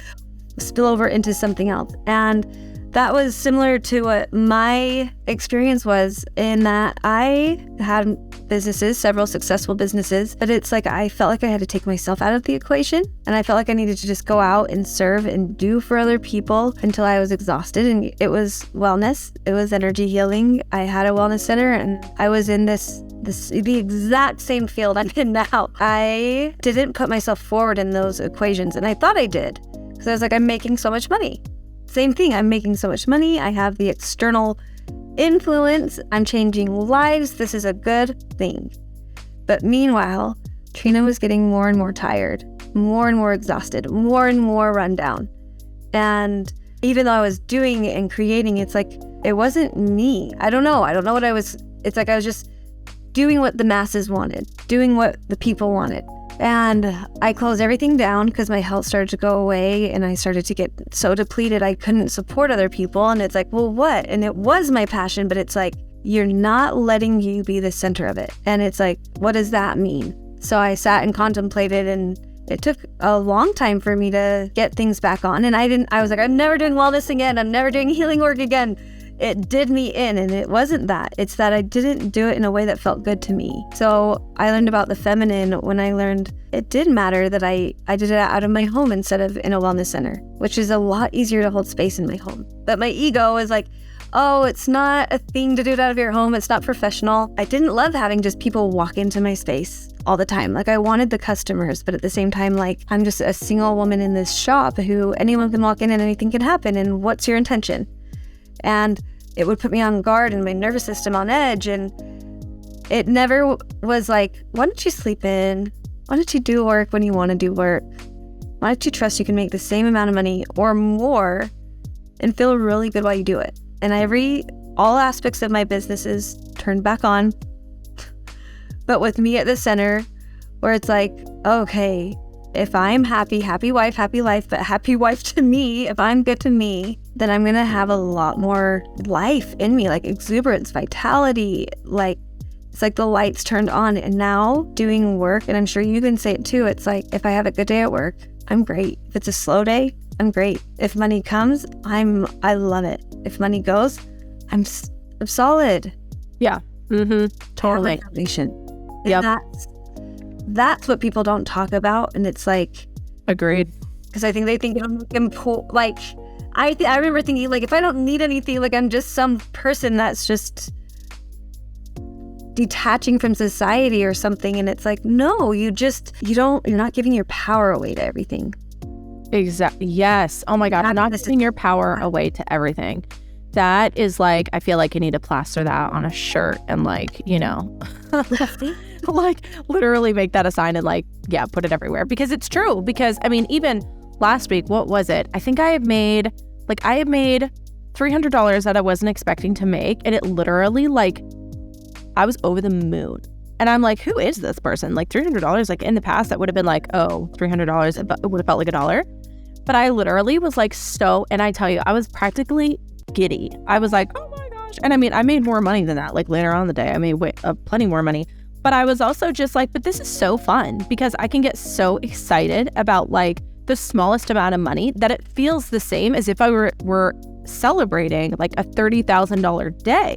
spill over into something else. And that was similar to what my experience was, in that I had businesses, several successful businesses, but it's like I felt like I had to take myself out of the equation, and I felt like I needed to just go out and serve and do for other people until I was exhausted. And it was wellness, it was energy healing. I had a wellness center, and I was in the exact same field I'm in now. I didn't put myself forward in those equations, and I thought I did, because I was like, I'm making so much money. Same thing, I'm making so much money. I have the external influence. I'm changing lives. This is a good thing. But meanwhile, Trina was getting more and more tired, more and more exhausted, more and more run down. And even though I was doing and creating, it's like, it wasn't me. I don't know what I was. It's like I was just doing what the masses wanted, doing what the people wanted. And I closed everything down because my health started to go away and I started to get so depleted I couldn't support other people. And it's like, well, what? And it was my passion, but it's like, you're not letting you be the center of it. And it's like, what does that mean? So I sat and contemplated, and it took a long time for me to get things back on. And I was like, I'm never doing wellness again. I'm never doing healing work again. It did me in, and it wasn't that. It's that I didn't do it in a way that felt good to me. So I learned about the feminine when I learned it did matter that I did it out of my home instead of in a wellness center, which is a lot easier to hold space in my home. But my ego is like, oh, it's not a thing to do it out of your home. It's not professional. I didn't love having just people walk into my space all the time. Like, I wanted the customers, but at the same time, like, I'm just a single woman in this shop who anyone can walk in and anything can happen. And what's your intention? And it would put me on guard and my nervous system on edge. And it never was like, why don't you sleep in? Why don't you do work when you want to do work? Why don't you trust you can make the same amount of money or more and feel really good while you do it? And all aspects of my business is turned back on. But with me at the center, where it's like, okay, if I'm happy, happy wife, happy life, but happy wife to me, if I'm good to me, then I'm going to have a lot more life in me, like exuberance, vitality, like it's like the lights turned on. And now doing work, and I'm sure you can say it too, it's like, if I have a good day at work, I'm great. If it's a slow day, I'm great. If money comes, I love it. If money goes, I'm solid. Yeah. Mm-hmm. Totally. Yeah. That's what people don't talk about. And it's like, agreed. Because I think they think I'm like, I remember thinking, like, if I don't need anything, like, I'm just some person that's just detaching from society or something. And it's like, no, you're not giving your power away to everything. Exactly. Yes. Oh my God. I'm not giving your power away to everything. That is like, I feel like I need to plaster that on a shirt and like, like literally make that a sign and like, yeah, put it everywhere, because it's true. Because I mean, even last week, what was it? I think I had made $300 that I wasn't expecting to make. And it literally, like, I was over the moon. And I'm like, who is this person? Like $300, like in the past, that would have been like, oh, $300. It would have felt like $1. But I literally was like, and I tell you, I was practically giddy. I was like, oh my gosh. And I mean, I made more money than that. Like later on in the day, I made plenty more money. But I was also just like, but this is so fun, because I can get so excited about like the smallest amount of money that it feels the same as if I were celebrating like a $30,000 day.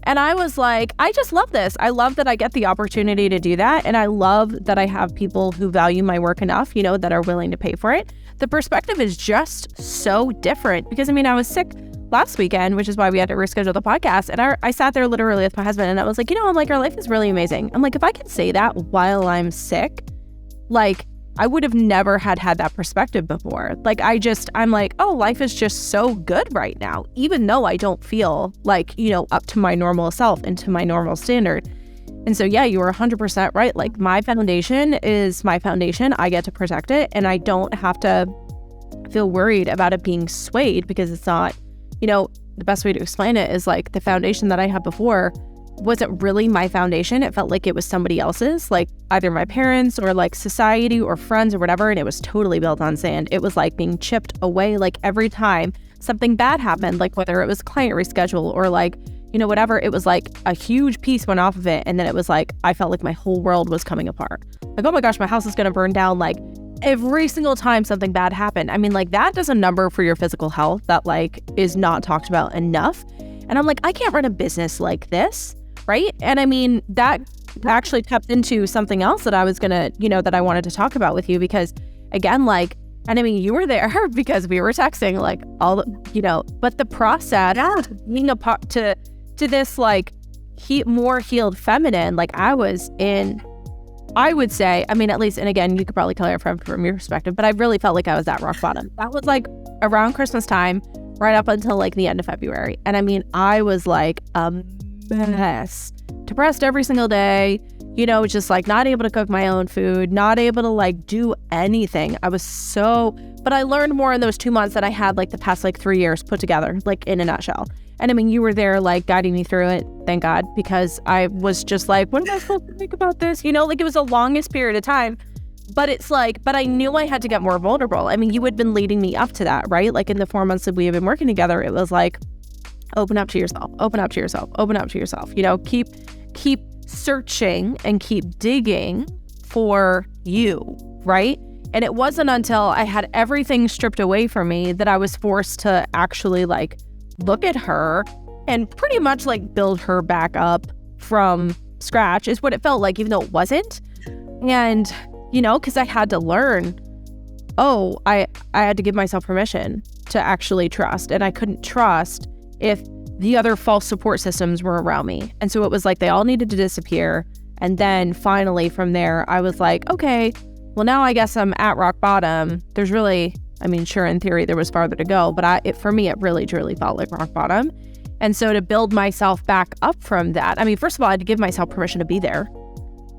And I was like, I just love this. I love that I get the opportunity to do that. And I love that I have people who value my work enough, that are willing to pay for it. The perspective is just so different, because I mean, I was sick last weekend, which is why we had to reschedule the podcast. And I sat there literally with my husband and I was like, I'm like, our life is really amazing. I'm like, if I could say that while I'm sick, like I would have never had that perspective before. Like I'm like, oh, life is just so good right now, even though I don't feel like, up to my normal self and to my normal standard. And so, yeah, you were 100% right. Like my foundation is my foundation. I get to protect it, and I don't have to feel worried about it being swayed, because it's not, the best way to explain it is like the foundation that I had before wasn't really my foundation. It felt like it was somebody else's, like either my parents or like society or friends or whatever. And it was totally built on sand. It was like being chipped away. Like every time something bad happened, like whether it was client reschedule or like, whatever, it was like a huge piece went off of it. And then it was like, I felt like my whole world was coming apart. Like, oh my gosh, my house is going to burn down. Like every single time something bad happened. I mean, like that does a number for your physical health that like is not talked about enough. And I'm like, I can't run a business like this. Right. And I mean, that actually tapped into something else that I was going to, that I wanted to talk about with you, because again, like, and I mean, you were there because we were texting like all the, but the process being a part to this like more healed feminine, like I was in, I would say, I mean, at least, and again, you could probably clarify from your perspective, but I really felt like I was at rock bottom. That was like around Christmas time, right up until like the end of February. And I mean, I was like mess, depressed every single day, just like not able to cook my own food, not able to like do anything. But I learned more in those 2 months than I had like the past like 3 years put together, like in a nutshell. And I mean, you were there like guiding me through it, thank God, because I was just like, what am I supposed to think about this? Like it was the longest period of time But it's like, but I knew I had to get more vulnerable. I mean, you had been leading me up to that, right? Like in the 4 months that we have been working together, it was like, open up to yourself, open up to yourself, open up to yourself, keep searching and keep digging for you, right? And it wasn't until I had everything stripped away from me that I was forced to actually like look at her and pretty much like build her back up from scratch is what it felt like, even though it wasn't. And, because I had to learn, I had to give myself permission to actually trust. And I couldn't trust if the other false support systems were around me. And so it was like they all needed to disappear. And then finally from there, I was like, okay, well, now I guess I'm at rock bottom. There's really, sure, in theory, there was farther to go, but for me, it really, truly felt like rock bottom. And so to build myself back up from that, first of all, I had to give myself permission to be there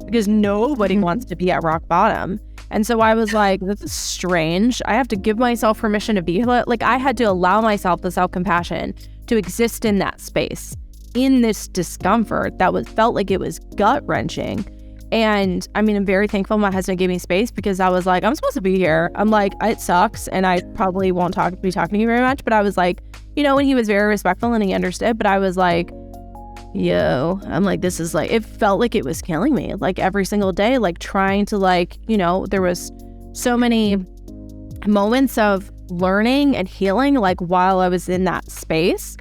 because nobody wants to be at rock bottom. And so I was like, this is strange. I have to give myself permission to be like, I had to allow myself the self-compassion to exist in that space, in this discomfort that felt like it was gut-wrenching. And I'm very thankful my husband gave me space because I was like, I'm supposed to be here. I'm like, it sucks and I probably won't be talking to you very much. But I was like, and he was very respectful and he understood. But I was like, this is like, it felt like it was killing me. Like every single day, like trying to there was so many moments of learning and healing like while I was in that space.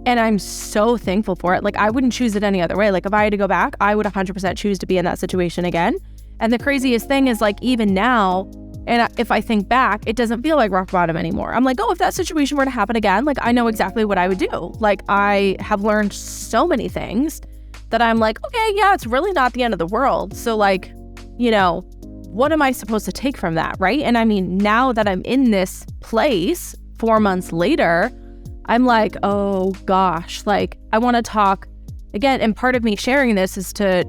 And I'm so thankful for it. Like, I wouldn't choose it any other way. Like, if I had to go back, I would 100% choose to be in that situation again. And the craziest thing is, like, even now, and if I think back, it doesn't feel like rock bottom anymore. I'm like, if that situation were to happen again, like, I know exactly what I would do. Like, I have learned so many things that I'm like, okay, yeah, it's really not the end of the world. So, like, what am I supposed to take from that, right? And now that I'm in this place 4 months later, I'm like, oh gosh, like I want to talk again. And part of me sharing this is to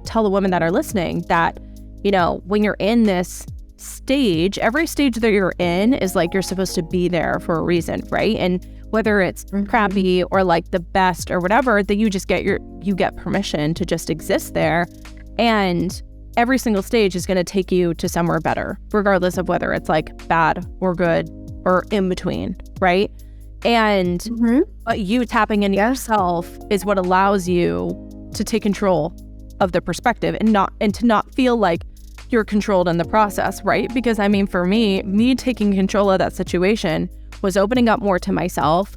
tell the women that are listening that, when you're in this stage, every stage that you're in is like, you're supposed to be there for a reason, right? And whether it's crappy or like the best or whatever, that you just you get permission to just exist there. And every single stage is going to take you to somewhere better, regardless of whether it's like bad or good or in between, right? And you tapping into yourself is what allows you to take control of the perspective and to not feel like you're controlled in the process, right? Because for me taking control of that situation was opening up more to myself,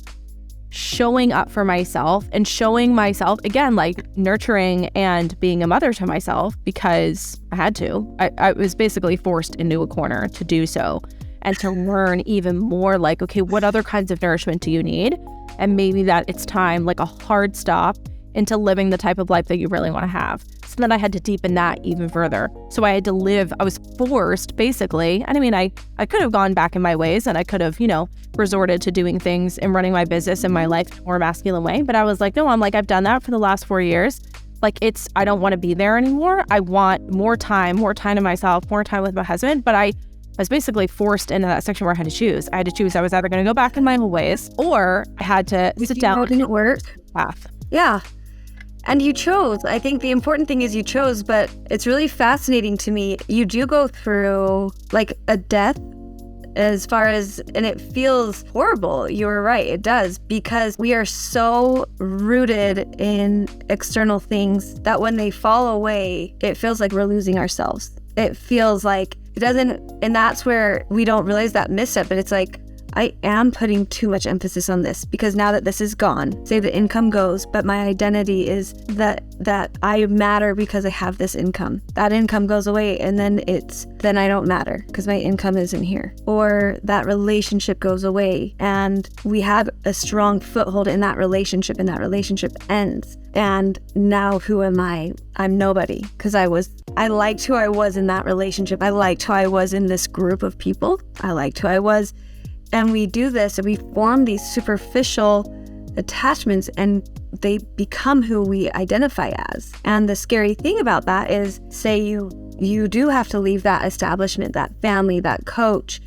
showing up for myself and showing myself, again, like nurturing and being a mother to myself because I had to. I was basically forced into a corner to do so. And to learn even more like, okay, what other kinds of nourishment do you need? And maybe that it's time, like a hard stop into living the type of life that you really want to have. So then I had to deepen that even further. So I was forced basically. And I could have gone back in my ways and I could have, resorted to doing things and running my business and my life in a more masculine way. But I was like, no, I've done that for the last 4 years. Like I don't want to be there anymore. I want more time to myself, more time with my husband. But I was basically forced into that section where I had to choose. I was either going to go back in my old ways or I had to sit down. It didn't work. Path. Yeah. And you chose. I think the important thing is you chose, but it's really fascinating to me. You do go through like a death and it feels horrible. You're right. It does, because we are so rooted in external things that when they fall away, it feels like we're losing ourselves. It feels like it doesn't, and that's where we don't realize that misstep, but it's like, I am putting too much emphasis on this because now that this is gone, say the income goes, but my identity is that I matter because I have this income. That income goes away and then I don't matter because my income isn't here. Or that relationship goes away and we had a strong foothold in that relationship and that relationship ends. And now who am I? I'm nobody because I liked who I was in that relationship. I liked who I was in this group of people. I liked who I was. And we do this and we form these superficial attachments and they become who we identify as. And the scary thing about that is, say you do have to leave that establishment, that family, that coach.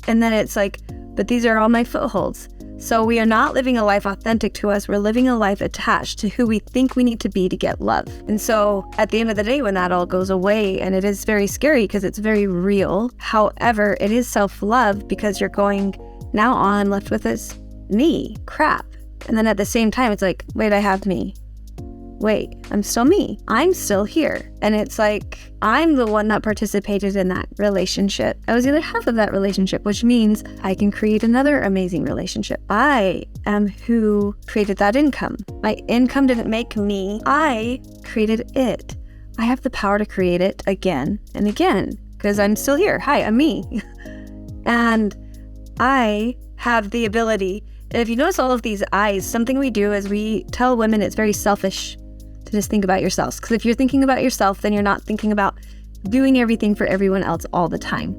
And then it's like, but these are all my footholds. So we are not living a life authentic to us. We're living a life attached to who we think we need to be to get love. And so at the end of the day, when that all goes away, and it is very scary because it's very real. However, it is self-love because you're going, now all I'm left with is me, crap. And then at the same time, it's like, wait, I have me. Wait, I'm still me. I'm still here. And it's like, I'm the one that participated in that relationship. I was the other half of that relationship, which means I can create another amazing relationship. I am who created that income. My income didn't make me. I created it. I have the power to create it again and again because I'm still here. Hi, I'm me. And I have the ability. And if you notice all of these I's, something we do is we tell women it's very selfish to just think about yourselves. Because if you're thinking about yourself, then you're not thinking about doing everything for everyone else all the time,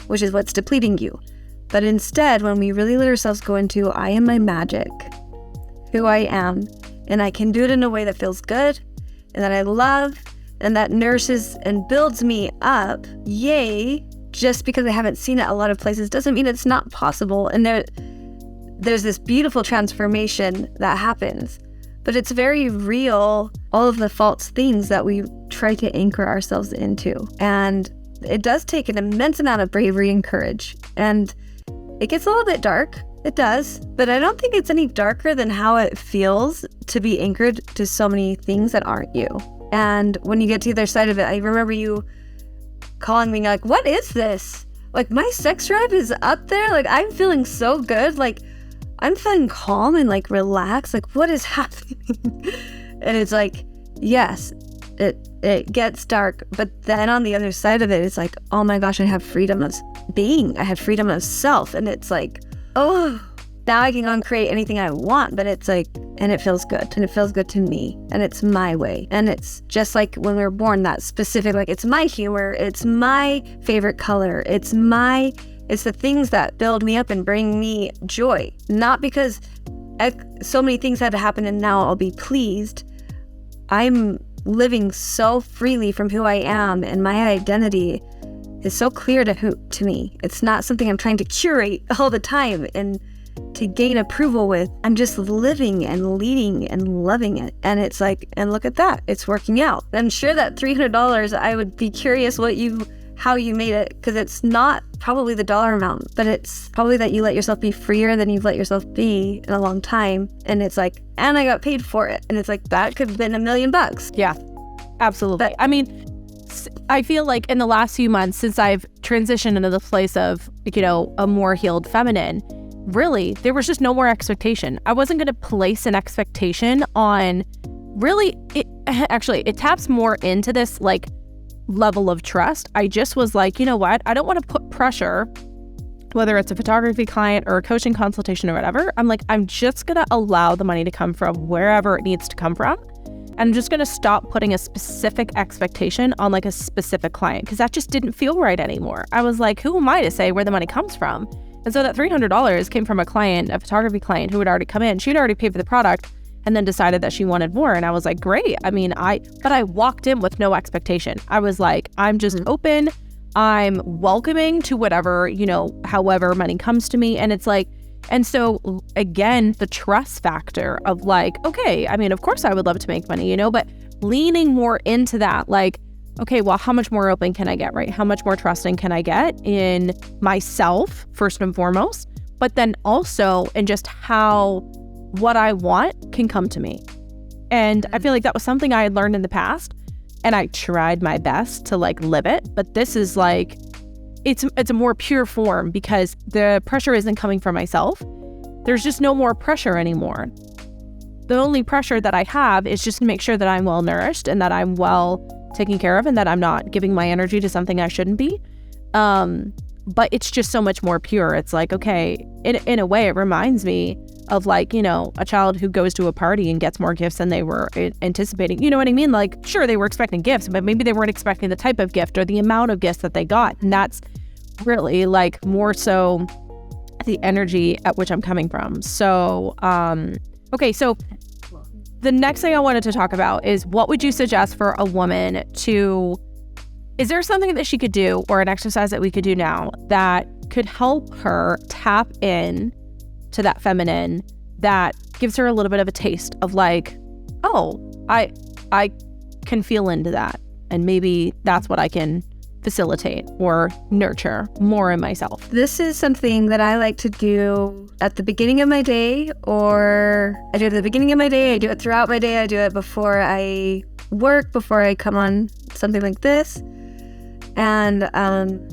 which is what's depleting you. But instead, when we really let ourselves go into, I am my magic, who I am, and I can do it in a way that feels good and that I love and that nourishes and builds me up, yay, just because I haven't seen it a lot of places doesn't mean it's not possible. And there's this beautiful transformation that happens. But it's very real, all of the false things that we try to anchor ourselves into. And it does take an immense amount of bravery and courage. And it gets a little bit dark. It does. But I don't think it's any darker than how it feels to be anchored to so many things that aren't you. And when you get to the other side of it, I remember you calling me like, what is this? Like, my sex drive is up there. Like, I'm feeling so good. Like, I'm feeling calm and like relaxed. Like, what is happening? And it's like, yes, it gets dark. But then on the other side of it, it's like, oh my gosh, I have freedom of being. I have freedom of self. And it's like, oh, now I can go and create anything I want. But it's like, and it feels good. And it feels good to me. And it's my way. And it's just like when we were born, that specific, like, it's my humor. It's my favorite color. It's the things that build me up and bring me joy. Not because so many things had to happen and now I'll be pleased. I'm living so freely from who I am, and my identity is so clear to me. It's not something I'm trying to curate all the time and to gain approval with. I'm just living and leading and loving it. And it's like, and look at that, it's working out. I'm sure that $300, I would be curious how you made it, because it's not probably the dollar amount, but it's probably that you let yourself be freer than you've let yourself be in a long time. And it's like, and I got paid for it. And it's like, that could have been $1 million. Yeah, absolutely. But, I mean, I feel like in the last few months, since I've transitioned into the place of, a more healed feminine, really, there was just no more expectation. I wasn't going to place an expectation on really, it taps more into this, like, level of trust. I just was like, you know what? I don't want to put pressure, whether it's a photography client or a coaching consultation or whatever. I'm like, I'm just going to allow the money to come from wherever it needs to come from. And I'm just going to stop putting a specific expectation on like a specific client, because that just didn't feel right anymore. I was like, who am I to say where the money comes from? And so that $300 came from a photography client who had already come in. She'd already paid for the product and then decided that she wanted more. And I was like, great. I mean, but I walked in with no expectation. I was like, I'm just open. I'm welcoming to whatever, however money comes to me. And it's like, and so again, the trust factor of like, okay, I mean, of course I would love to make money, but leaning more into that, like, okay, well, how much more open can I get, right? How much more trusting can I get in myself, first and foremost, but then also in just how what I want can come to me. And I feel like that was something I had learned in the past, and I tried my best to like live it. But this is like, it's a more pure form, because the pressure isn't coming from myself. There's just no more pressure anymore. The only pressure that I have is just to make sure that I'm well nourished and that I'm well taken care of and that I'm not giving my energy to something I shouldn't be. But it's just so much more pure. It's like, okay, in a way, it reminds me of like, a child who goes to a party and gets more gifts than they were anticipating. You know what I mean? Like, sure, they were expecting gifts, but maybe they weren't expecting the type of gift or the amount of gifts that they got. And that's really like more so the energy at which I'm coming from. So, okay, so the next thing I wanted to talk about is, what would you suggest for a woman is there something that she could do or an exercise that we could do now that could help her tap in to that feminine that gives her a little bit of a taste of like, oh, I can feel into that. And maybe that's what I can facilitate or nurture more in myself. This is something that I like to do at the beginning of my day, or I do it at the beginning of my day, I do it throughout my day, I do it before I work, before I come on something like this. And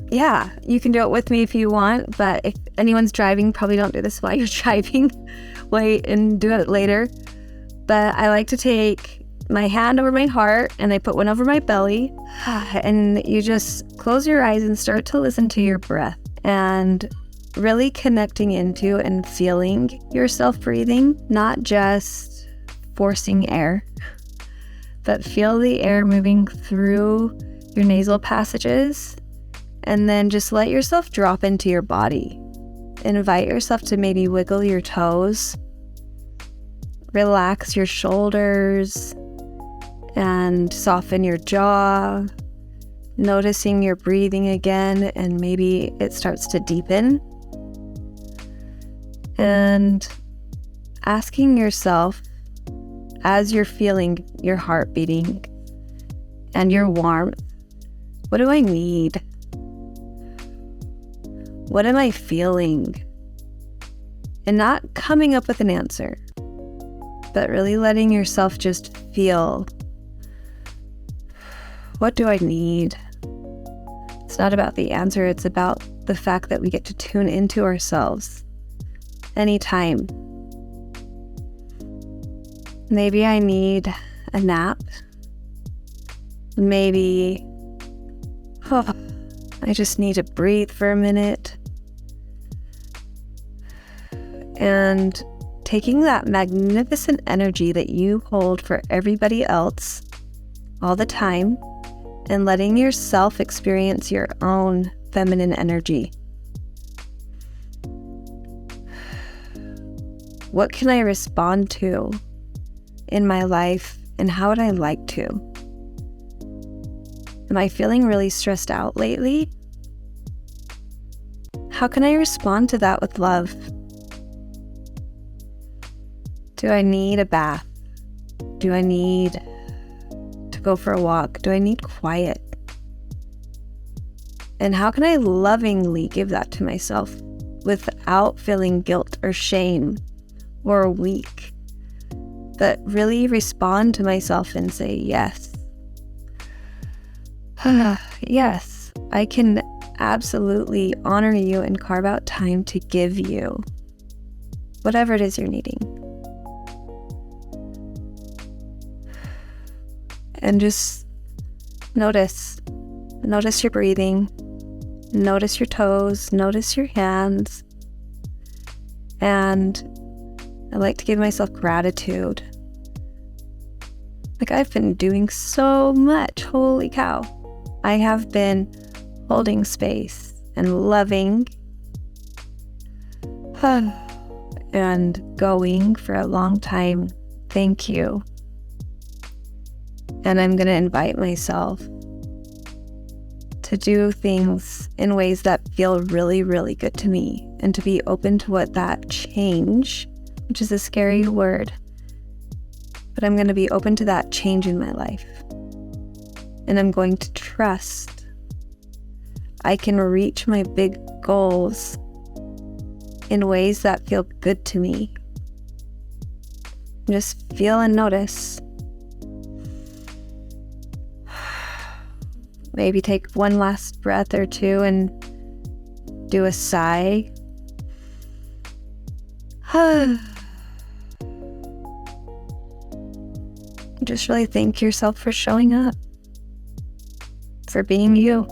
yeah, you can do it with me if you want, but if anyone's driving, probably don't do this while you're driving. Wait and do it later. But I like to take my hand over my heart and I put one over my belly, and you just close your eyes and start to listen to your breath and really connecting into and feeling yourself breathing, not just forcing air, but feel the air moving through your nasal passages, and then just let yourself drop into your body. Invite yourself to maybe wiggle your toes, relax your shoulders, and soften your jaw, noticing your breathing again, and maybe it starts to deepen. And asking yourself, as you're feeling your heart beating and your warmth, what do I need? What am I feeling? And not coming up with an answer, but really letting yourself just feel, what do I need? It's not about the answer, it's about the fact that we get to tune into ourselves anytime. Maybe I need a nap. Maybe I just need to breathe for a minute. And taking that magnificent energy that you hold for everybody else all the time and letting yourself experience your own feminine energy. What can I respond to in my life, and how would I like to? Am I feeling really stressed out lately? How can I respond to that with love? Do I need a bath? Do I need to go for a walk? Do I need quiet? And how can I lovingly give that to myself without feeling guilt or shame or weak, but really respond to myself and say, yes. Yes, I can absolutely honor you and carve out time to give you whatever it is you're needing. And just notice your breathing, notice your toes, notice your hands. And I like to give myself gratitude. Like, I've been doing so much, holy cow. I have been holding space and loving and going for a long time. Thank you. And I'm going to invite myself to do things in ways that feel really, really good to me, and to be open to what that change, which is a scary word, but I'm going to be open to that change in my life. And I'm going to trust I can reach my big goals in ways that feel good to me. Just feel and notice. Maybe take one last breath or two and do a sigh. Just really thank yourself for showing up, for being you.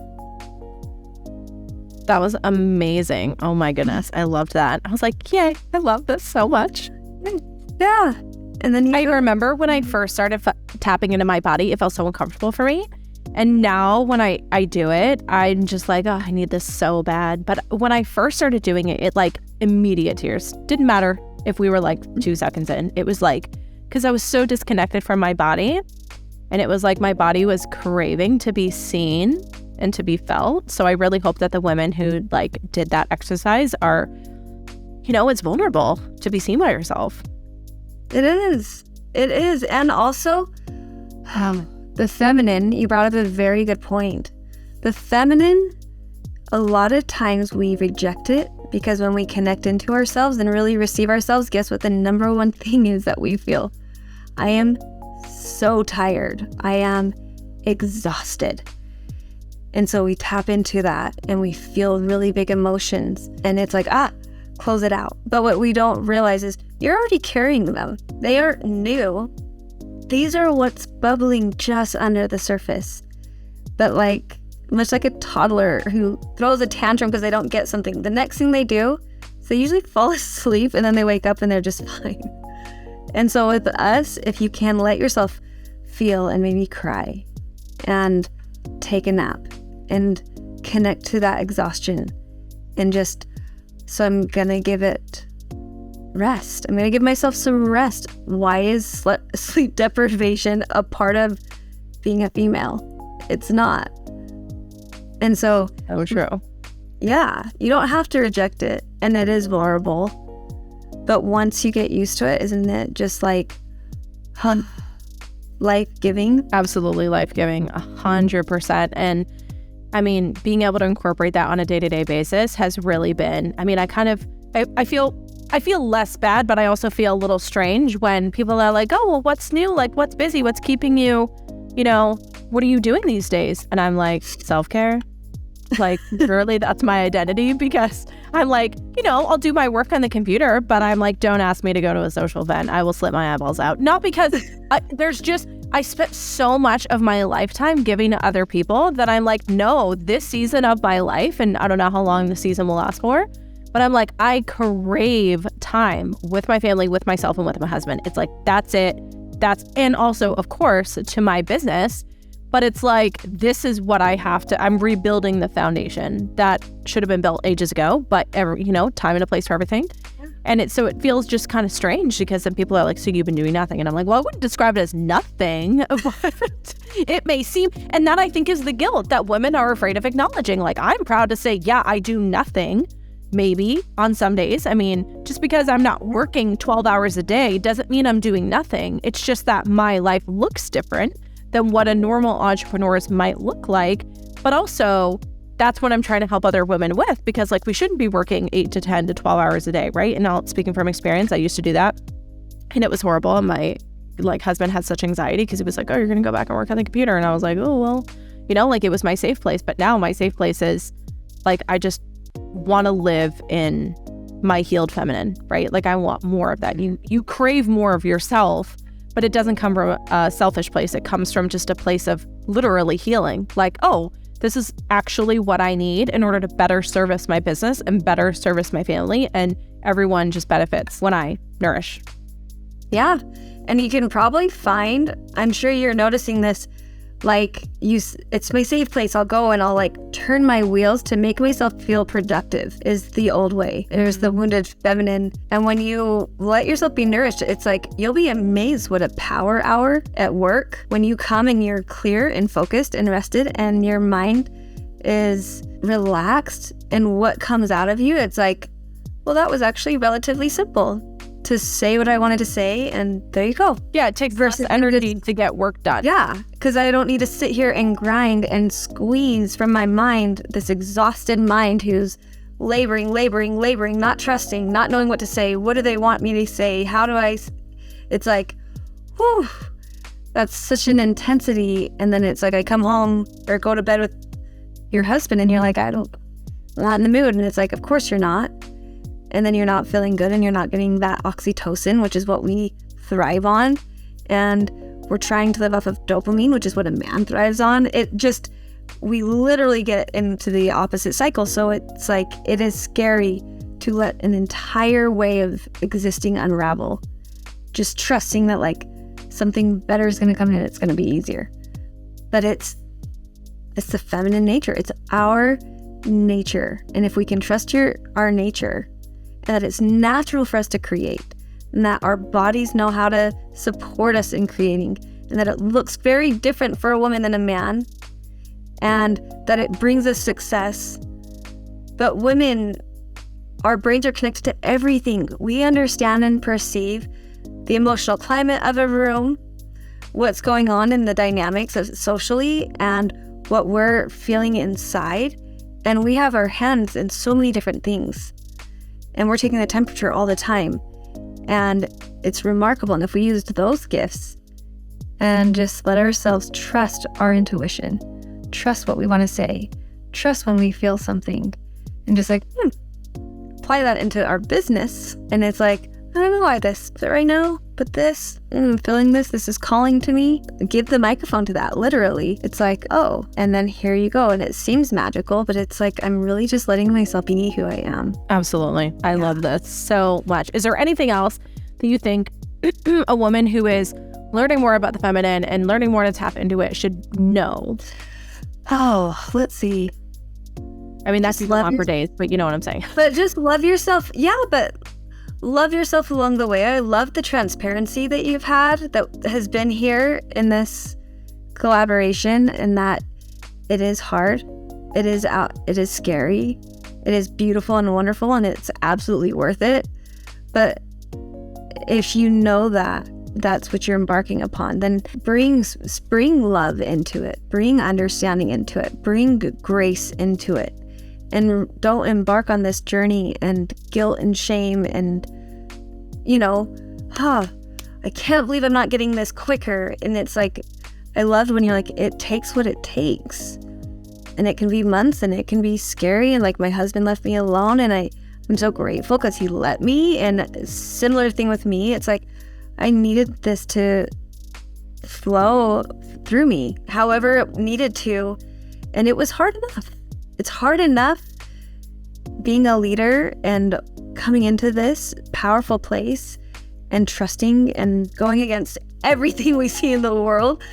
That was amazing. Oh my goodness. I loved that. I was like, yay, I love this so much. Yeah. And then I remember when I first started tapping into my body, it felt so uncomfortable for me. And now when I do it, I'm just like, oh, I need this so bad. But when I first started doing it, like immediate tears. Didn't matter if we were like 2 seconds in. It was like, because I was so disconnected from my body. And it was like my body was craving to be seen and to be felt. So I really hope that the women who like did that exercise are it's vulnerable to be seen by yourself. It is. And also, the feminine, you brought up a very good point. The feminine, a lot of times we reject it because when we connect into ourselves and really receive ourselves, guess what the number one thing is that we feel? I am so tired. I am exhausted. And so we tap into that and we feel really big emotions. And it's like, close it out. But what we don't realize is you're already carrying them. They aren't new. These are what's bubbling just under the surface. But much like a toddler who throws a tantrum because they don't get something, the next thing they do is they usually fall asleep and then they wake up and they're just fine. And so with us, if you can let yourself feel and maybe cry and take a nap and connect to that exhaustion and so I'm gonna give it rest. I'm gonna give myself some rest. Why is sleep deprivation a part of being a female? It's not. And so true. Yeah, you don't have to reject it, and it is vulnerable. But once you get used to it, isn't it just life-giving? Absolutely life-giving, 100%. And I mean, being able to incorporate that on a day-to-day basis has really been, I feel less bad, but I also feel a little strange when people are like, oh, well, what's new? What's busy? What's keeping you, what are you doing these days? And I'm like, self-care. Really, that's my identity, because I'm like, I'll do my work on the computer, but I'm like, don't ask me to go to a social event. I will slip my eyeballs out. Not because I spent so much of my lifetime giving to other people that I'm like, no, this season of my life, and I don't know how long the season will last for, but I'm like, I crave time with my family, with myself, and with my husband. It's like, that's it. And also, of course, to my business. But it's like, this is what I'm rebuilding the foundation that should have been built ages ago, but time and a place for everything. Yeah. And so it feels just kind of strange because then people are like, so you've been doing nothing. And I'm like, well, I wouldn't describe it as nothing, but it may seem, and that I think is the guilt that women are afraid of acknowledging. I'm proud to say, yeah, I do nothing. Maybe on some days. Just because I'm not working 12 hours a day doesn't mean I'm doing nothing. It's just that my life looks different than what a normal entrepreneur's might look like. But also, that's what I'm trying to help other women with, because we shouldn't be working 8 to 10 to 12 hours a day, right? And now, speaking from experience, I used to do that and it was horrible. And my husband had such anxiety because he was like, oh, you're gonna go back and work on the computer. And I was like, oh, well, it was my safe place. But now my safe place is I just want to live in my healed feminine, right? I want more of that. You crave more of yourself, but it doesn't come from a selfish place. It comes from just a place of literally healing. Oh, this is actually what I need in order to better service my business and better service my family, and everyone just benefits when I nourish. Yeah, and you can probably find, I'm sure you're noticing this, it's my safe place. I'll go and I'll turn my wheels to make myself feel productive is the old way. There's the wounded feminine. And when you let yourself be nourished, it's you'll be amazed what a power hour at work, when you come and you're clear and focused and rested and your mind is relaxed, and what comes out of you, it's well, that was actually relatively simple to say what I wanted to say, and there you go. Yeah, it takes versus energy to get work done. Yeah, because I don't need to sit here and grind and squeeze from my mind, this exhausted mind who's laboring, not trusting, not knowing what to say. What do they want me to say? How do I? It's whew, that's such an intensity. And then it's I come home or go to bed with your husband and you're I'm not in the mood. And it's of course you're not. And then you're not feeling good and you're not getting that oxytocin, which is what we thrive on. And we're trying to live off of dopamine, which is what a man thrives on. We literally get into the opposite cycle. So it's it is scary to let an entire way of existing unravel. Just trusting that something better is going to come in and it's going to be easier. But it's the feminine nature. It's our nature. And if we can trust our nature, and that it's natural for us to create, and that our bodies know how to support us in creating, and that it looks very different for a woman than a man, and that it brings us success. But women, our brains are connected to everything. We understand and perceive the emotional climate of a room, what's going on in the dynamics of socially, and what we're feeling inside. And we have our hands in so many different things. And we're taking the temperature all the time. And it's remarkable. And if we used those gifts and just let ourselves trust our intuition, trust what we want to say, trust when we feel something, and just like, apply that into our business. And it's like, I don't know why this fit right now, but this, I'm feeling this is calling to me. Give the microphone to that, literally. It's like, oh, and then here you go. And it seems magical, but it's like, I'm really just letting myself be who I am. Absolutely. I love this so much. Is there anything else that you think a woman who is learning more about the feminine and learning more to tap into it should know? Oh, let's see. I mean, that's on for days, but you know what I'm saying. But just love yourself. Yeah, but love yourself along the way. I love the transparency that you've had that has been here in this collaboration, and that it is hard. It is scary. It is beautiful and wonderful, and it's absolutely worth it. But if you know that that's what you're embarking upon, then bring love into it, bring understanding into it, bring grace into it. And don't embark on this journey and guilt and shame and, I can't believe I'm not getting this quicker. And it's like, I loved when you're like, it takes what it takes. And it can be months and it can be scary. And like my husband left me alone, and I'm so grateful because he let me. And similar thing with me, it's like, I needed this to flow through me, however it needed to. And it was hard enough. It's hard enough being a leader and coming into this powerful place and trusting and going against everything we see in the world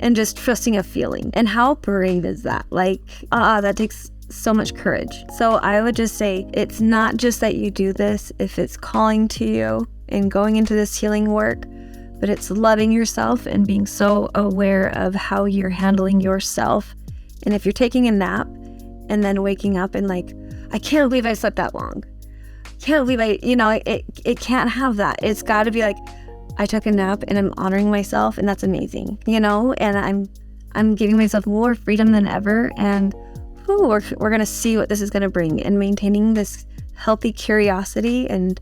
and just trusting a feeling. And how brave is that? Like, that takes so much courage. So I would just say, it's not just that you do this if it's calling to you and going into this healing work, but it's loving yourself and being so aware of how you're handling yourself. And if you're taking a nap and then waking up and like, I can't believe I slept that long. Can't believe it can't have that. It's got to be like, I took a nap and I'm honoring myself, and that's amazing, and I'm giving myself more freedom than ever. And we're going to see what this is going to bring, and maintaining this healthy curiosity. And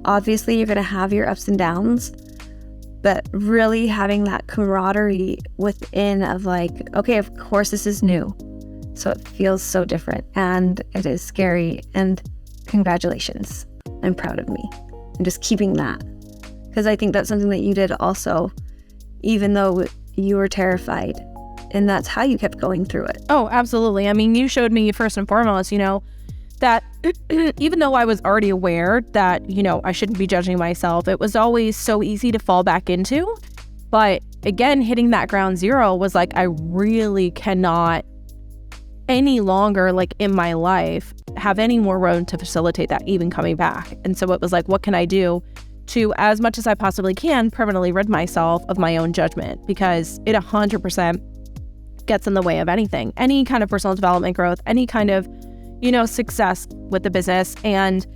obviously you're going to have your ups and downs, but really having that camaraderie within of like, okay, of course this is new. So it feels so different, and it is scary, and congratulations. I'm proud of me. And just keeping that, because I think that's something that you did also, even though you were terrified, and that's how you kept going through it. Oh, absolutely. I mean, you showed me first and foremost, that even though I was already aware that, I shouldn't be judging myself, it was always so easy to fall back into. But again, hitting that ground zero was like, I really cannot any longer, like in my life, have any more room to facilitate that even coming back. And so it was like, what can I do to, as much as I possibly can, permanently rid myself of my own judgment? Because it 100% gets in the way of anything, any kind of personal development growth, any kind of, success with the business. And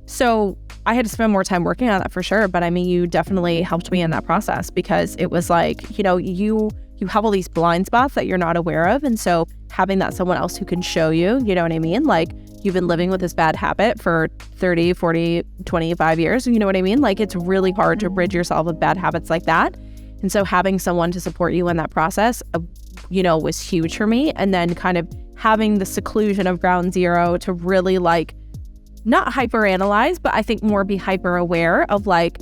so I had to spend more time working on that for sure. But I mean, you definitely helped me in that process, because it was like, you have all these blind spots that you're not aware of. And so having that someone else who can show you, you know what I mean? Like, you've been living with this bad habit for 30, 40, 25 years. You know what I mean? Like, it's really hard to rid yourself of bad habits like that. And so having someone to support you in that process, was huge for me. And then kind of having the seclusion of ground zero to really like, not hyper analyze, but I think more be hyper aware of like,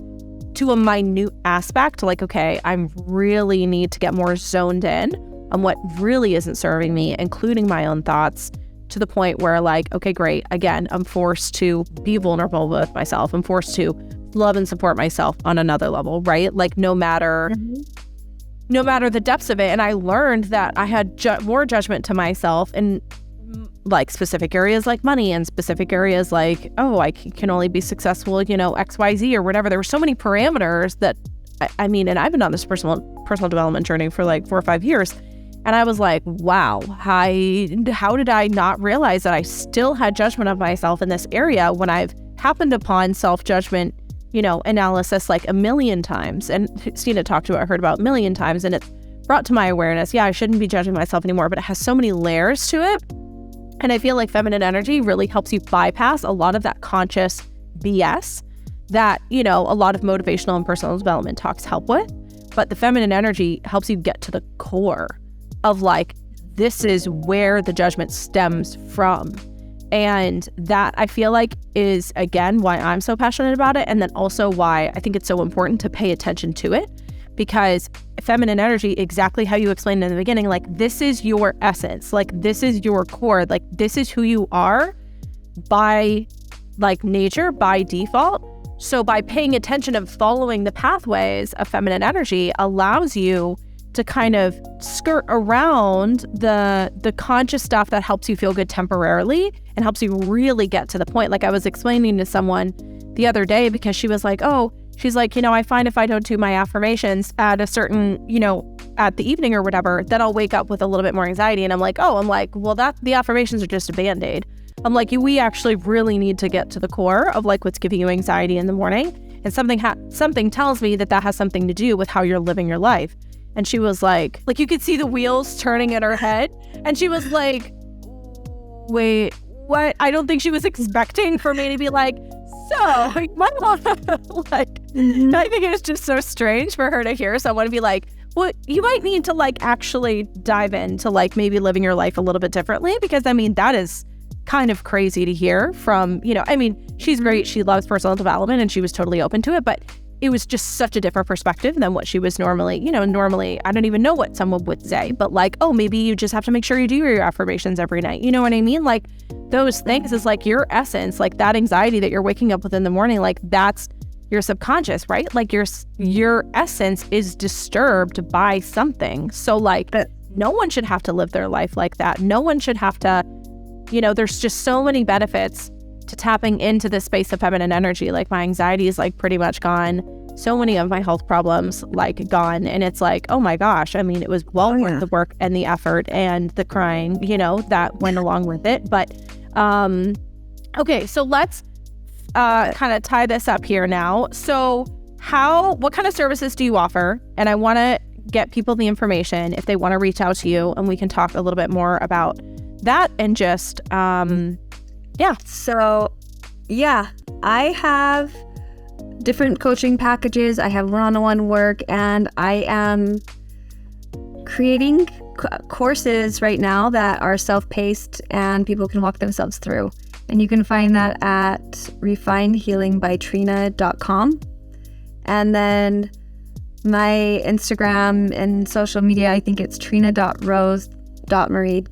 to a minute aspect, like, okay, I really need to get more zoned in on what really isn't serving me, including my own thoughts, to the point where like, okay, great. Again, I'm forced to be vulnerable with myself. I'm forced to love and support myself on another level, right? Like no matter the depths of it. And I learned that I had more judgment to myself in like specific areas like money, and specific areas like, oh, I can only be successful, XYZ or whatever. There were so many parameters that, I mean, and I've been on this personal development journey for like 4 or 5 years. And I was like, wow, how did I not realize that I still had judgment of myself in this area when I've happened upon self-judgment, analysis like a million times, and seen it talked about, heard about a million times, and it's brought to my awareness, I shouldn't be judging myself anymore, but it has so many layers to it. And I feel like feminine energy really helps you bypass a lot of that conscious BS that, a lot of motivational and personal development talks help with. But the feminine energy helps you get to the core of like, this is where the judgment stems from. And that I feel like is, again, why I'm so passionate about it. And then also why I think it's so important to pay attention to it, because feminine energy, exactly how you explained in the beginning, like this is your essence, like this is your core, like this is who you are by like nature, by default. So by paying attention and following the pathways of feminine energy allows you to kind of skirt around the conscious stuff that helps you feel good temporarily and helps you really get to the point. Like I was explaining to someone the other day, because she was like, she's like, I find if I don't do my affirmations at a certain, at the evening or whatever, then I'll wake up with a little bit more anxiety. And I'm like, well, the affirmations are just a Band-Aid. I'm like, we actually really need to get to the core of like what's giving you anxiety in the morning. And something tells me that has something to do with how you're living your life. And she was like you could see the wheels turning in her head. And she was like, wait, what? I don't think she was expecting for me to be like, so my mom, like, I think it was just so strange for her to hear someone be like, well, you might need to like actually dive into like maybe living your life a little bit differently, because that is kind of crazy to hear from, she's great. She loves personal development and she was totally open to it, but it was just such a different perspective than what she was normally, normally, I don't even know what someone would say, but like, maybe you just have to make sure you do your affirmations every night. You know what I mean? Like those things is like your essence, like that anxiety that you're waking up with in the morning, like that's your subconscious, right? Like your essence is disturbed by something. So like no one should have to live their life like that. No one should have to, there's just so many benefits to tapping into this space of feminine energy. Like my anxiety is like pretty much gone. So many of my health problems like gone. And it's like, oh my gosh, it was worth the work and the effort and the crying, that went along with it. But okay, so let's kind of tie this up here now. So what kind of services do you offer? And I want to get people the information if they want to reach out to you, and we can talk a little bit more about that and just So I have different coaching packages. I have one-on-one work, and I am creating courses right now that are self-paced and people can walk themselves through. And you can find that at refinedhealingbytrina.com. And then my Instagram and social media, I think it's trina.rose.marie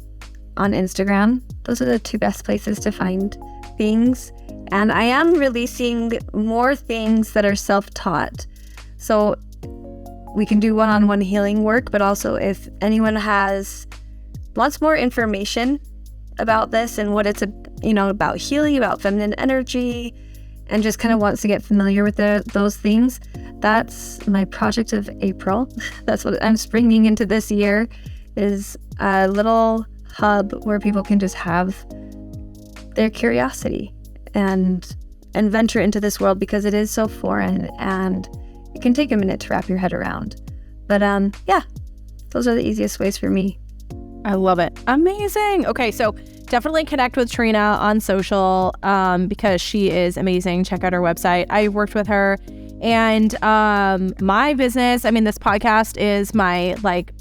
on Instagram. Those are the two best places to find things. And I am releasing more things that are self-taught. So we can do one-on-one healing work, but also if anyone wants more information about this and what it's, about healing, about feminine energy, and just kind of wants to get familiar with those things, that's my project of April. That's what I'm springing into this year, is a little hub where people can just have their curiosity and venture into this world, because it is so foreign and it can take a minute to wrap your head around. But those are the easiest ways for me. I love it. Amazing. Okay, so definitely connect with Trina on social because she is amazing. Check out her website. I worked with her, and my business, this podcast is my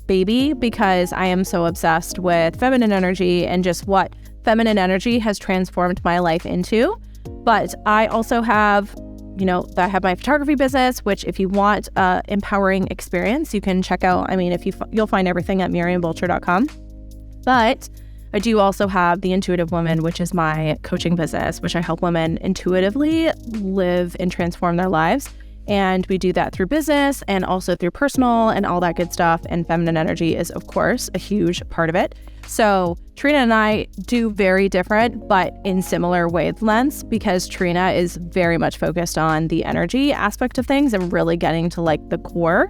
baby, because I am so obsessed with feminine energy and just what feminine energy has transformed my life into. But I also have, I have my photography business, which if you want empowering experience, you can check out. You'll find everything at miriambulcher.com. But I do also have the Intuitive Woman, which is my coaching business, which I help women intuitively live and transform their lives. And we do that through business and also through personal and all that good stuff. And feminine energy is, of course, a huge part of it. So Trina and I do very different, but in similar wavelengths, because Trina is very much focused on the energy aspect of things and really getting to the core.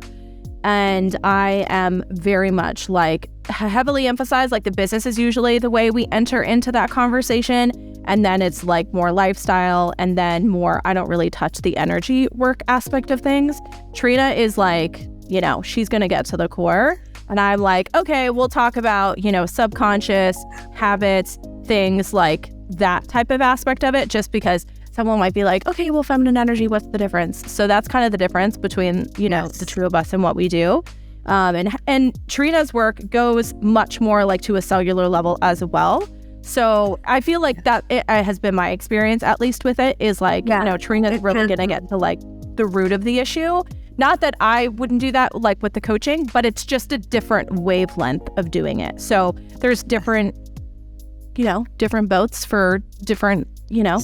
And I am very much like heavily emphasized, like the business is usually the way we enter into that conversation. And then it's like more lifestyle and then more, I don't really touch the energy work aspect of things. Trina is like, you know, she's going to get to the core. And I'm like, okay, we'll talk about, you know, subconscious habits, things like that type of aspect of it, just because someone might be like, okay, well, feminine energy, what's the difference? So that's kind of the difference between, you know, the two of us and what we do. And Trina's work goes much more like to a cellular level as well. So I feel like that it has been my experience, at least with it, is like, you know, Trina's really going to get to like the root of the issue. Not that I wouldn't do that like with the coaching, but it's just a different wavelength of doing it. So there's different, you know, different boats for different, you know,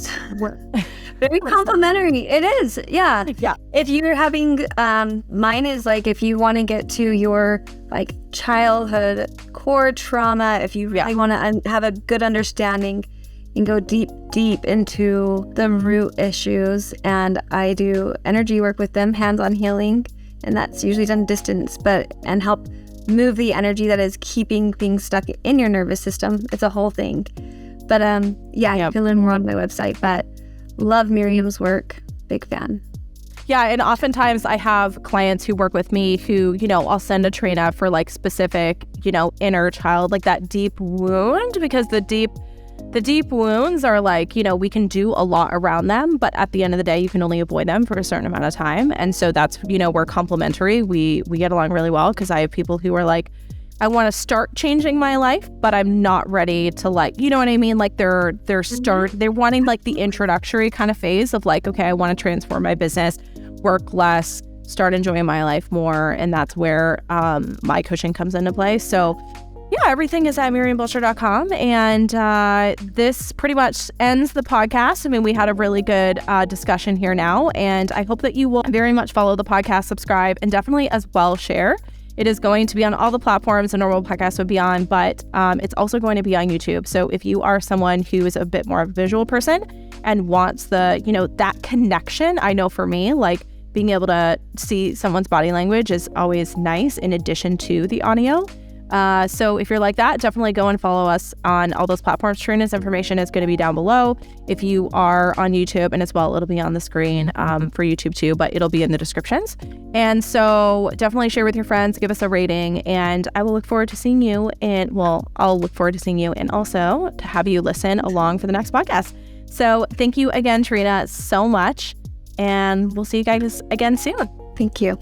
very complimentary. It is. Yeah. Yeah. If you're having, mine is like, if you want to get to your like childhood core trauma, if you really want to have a good understanding and go deep into the root issues. And I do energy work with them, hands-on healing. And that's usually done distance, and help move the energy that is keeping things stuck in your nervous system. It's a whole thing. But you can learn more on my website. But love Miriam's work. Big fan. Yeah, and oftentimes I have clients who work with me who, you know, I'll send a Trina for like specific, you know, inner child, like that deep wound, because the deep wounds are like, you know, we can do a lot around them, but at the end of the day, you can only avoid them for a certain amount of time. And so that's, you know, we're complementary. We get along really well, because I have people who are like, I want to start changing my life, but I'm not ready to, like, you know what I mean? Like they're wanting like the introductory kind of phase of like, okay, I want to transform my business, work less, start enjoying my life more. And that's where my coaching comes into play. So yeah, everything is at miriambelcher.com. And this pretty much ends the podcast. I mean, we had a really good discussion here now, and I hope that you will very much follow the podcast, subscribe, and definitely as well share. It is going to be on all the platforms a normal podcast would be on, but it's also going to be on YouTube. So if you are someone who is a bit more of a visual person and wants the, you know, that connection, I know for me, like being able to see someone's body language is always nice in addition to the audio. So if you're like that, definitely go and follow us on all those platforms. Trina's information is going to be down below. If you are on YouTube, and as well, it'll be on the screen for YouTube too, but it'll be in the descriptions. And so definitely share with your friends, give us a rating, and I will look forward to seeing you. I'll look forward to seeing you and also to have you listen along for the next podcast. So thank you again, Trina, so much. And we'll see you guys again soon. Thank you.